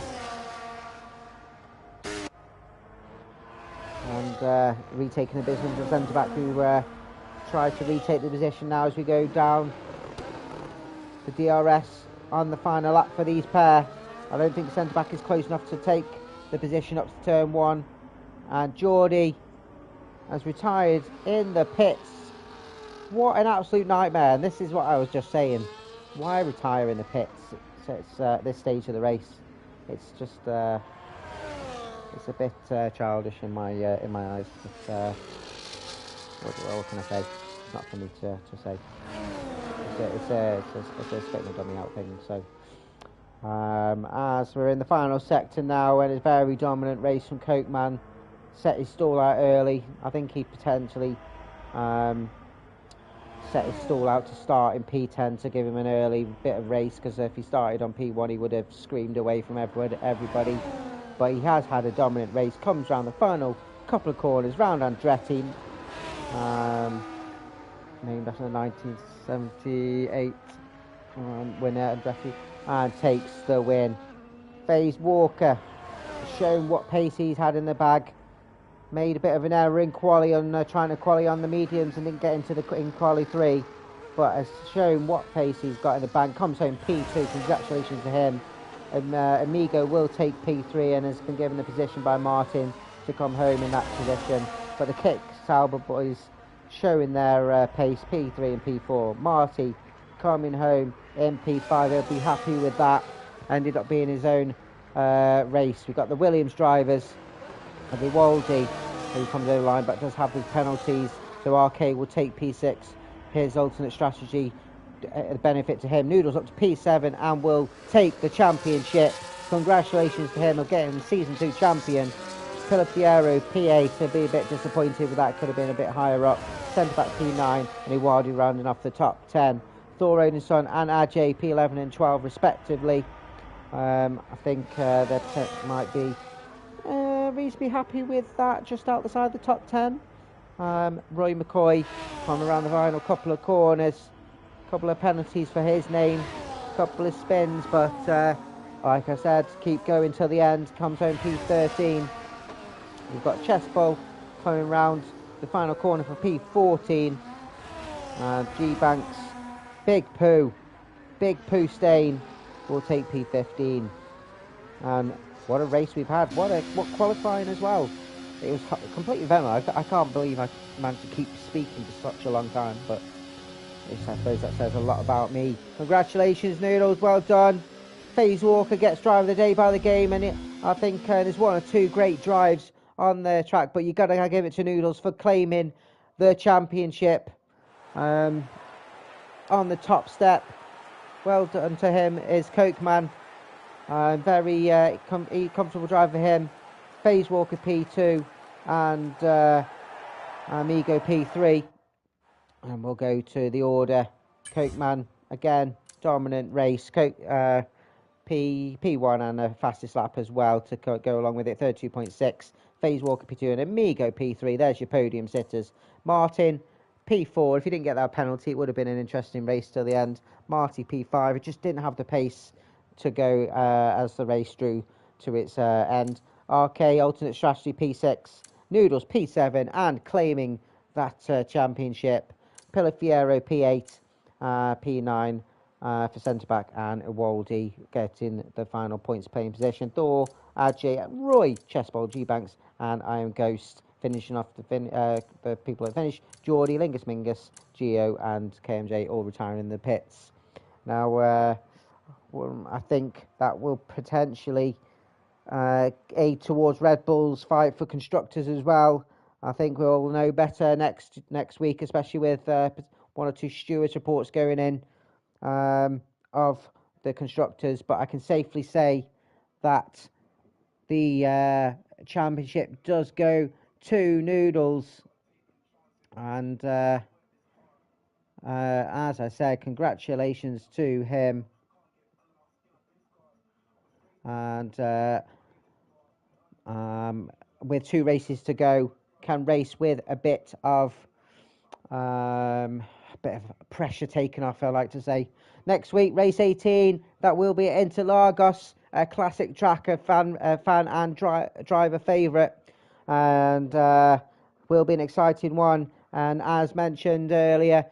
And retaking the position of centre back, who tries to retake the position now as we go down the DRS on the final lap for these pair. I don't think centre back is close enough to take the position up to turn 1. And Geordie has retired in the pits. What an absolute nightmare. And this is what I was just saying. Why retire in the pits? It's this stage of the race. It's just it's a bit childish in my eyes. But, what can I say? It's not for me to say. It's a statement on the out thing. So as we're in the final sector now, and it's a very dominant race from Coke Man, set his stall out early. I think he potentially set his stall out to start in P10 to give him an early bit of race, because if he started on P1 he would have screamed away from everybody. But he has had a dominant race. Comes round the final couple of corners round Andretti, named after the 1978 winner Andretti, and takes the win. FaZe Walker shown what pace he's had in the bag. Made a bit of an error in quali on trying to quali on the mediums and didn't get into in quali 3, but has shown what pace he's got in the bag. Comes home P2. Congratulations to him. Amigo will take P3 and has been given the position by Martin to come home in that position. But the Kick Sauber boys showing their pace, P3 and P4. Marty coming home in P5, he'll be happy with that. Ended up being his own race. We've got the Williams drivers, the Waldy, who comes over the line but does have his penalties. So RK will take P6. His alternate strategy, the benefit to him. Noodles up to P7 and will take the championship. Congratulations to him of getting Season 2 champion. Pilafiero P8 to be a bit disappointed with that, could have been a bit higher up. Centre back P9 and Iwadi rounding off the top 10. Thor Odinson and Ajay P11 and 12 respectively. I think that might be reasonably happy with that, just outside the top 10. Roy McCoy coming around the final couple of corners, couple of penalties for his name, couple of spins, but like I said, keep going till the end. Comes home P13. We've got Chessbull coming round the final corner for P14. G Banks, Big Pooh Stain will take P15. And what a race we've had! What qualifying as well. It was completely venomous. I can't believe I managed to keep speaking for such a long time, but I suppose that says a lot about me. Congratulations, Noodles, well done. FaZe Walker gets driver of the day by the game, and I think there's one or two great drives on the track, but you got to give it to Noodles for claiming the championship on the top step. Well done to him, is Coke Man. Very comfortable drive for him. FaZe Walker P2 and Amigo P3. And we'll go to the order. Coke Man, again, dominant race. Coke P1 and a fastest lap as well to go along with it, 32.6. FaZe Walker P2 and Amigo P3. There's your podium sitters. Martin P4. If you didn't get that penalty, it would have been an interesting race till the end. Marty P5. It just didn't have the pace to go as the race drew to its end. RK alternate strategy P6. Noodles P7 and claiming that championship. Pilafiero P8, P9 for centre back, and Iwaldi getting the final points playing position. Thor, Ajay, Roy, Chessbowl, G Banks, and Iron Ghost finishing off the people that finish. Geordie, Lingus Mingus, Geo, and KMJ all retiring in the pits. Now, I think that will potentially aid towards Red Bull's fight for constructors as well. I think we'll know better next week, especially with one or two stewards reports going in of the constructors. But I can safely say that the championship does go to Noodles. And as I said, congratulations to him. And with 2 races to go, can race with a bit of pressure taken off, I like to say. Next week, race 18, that will be at Interlagos, a classic track, a fan and driver favourite, and will be an exciting one. And as mentioned earlier,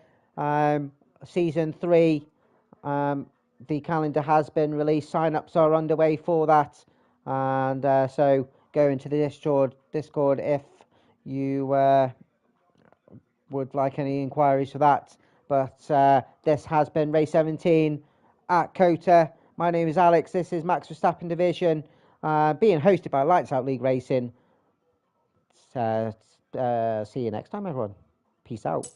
season 3, the calendar has been released. Sign-ups are underway for that, and so go into the Discord if you would like any inquiries for that. But this has been race 17 at COTA. My name is Alex. This is Max Verstappen Division, being hosted by Lights Out League Racing. See you next time, everyone. Peace out.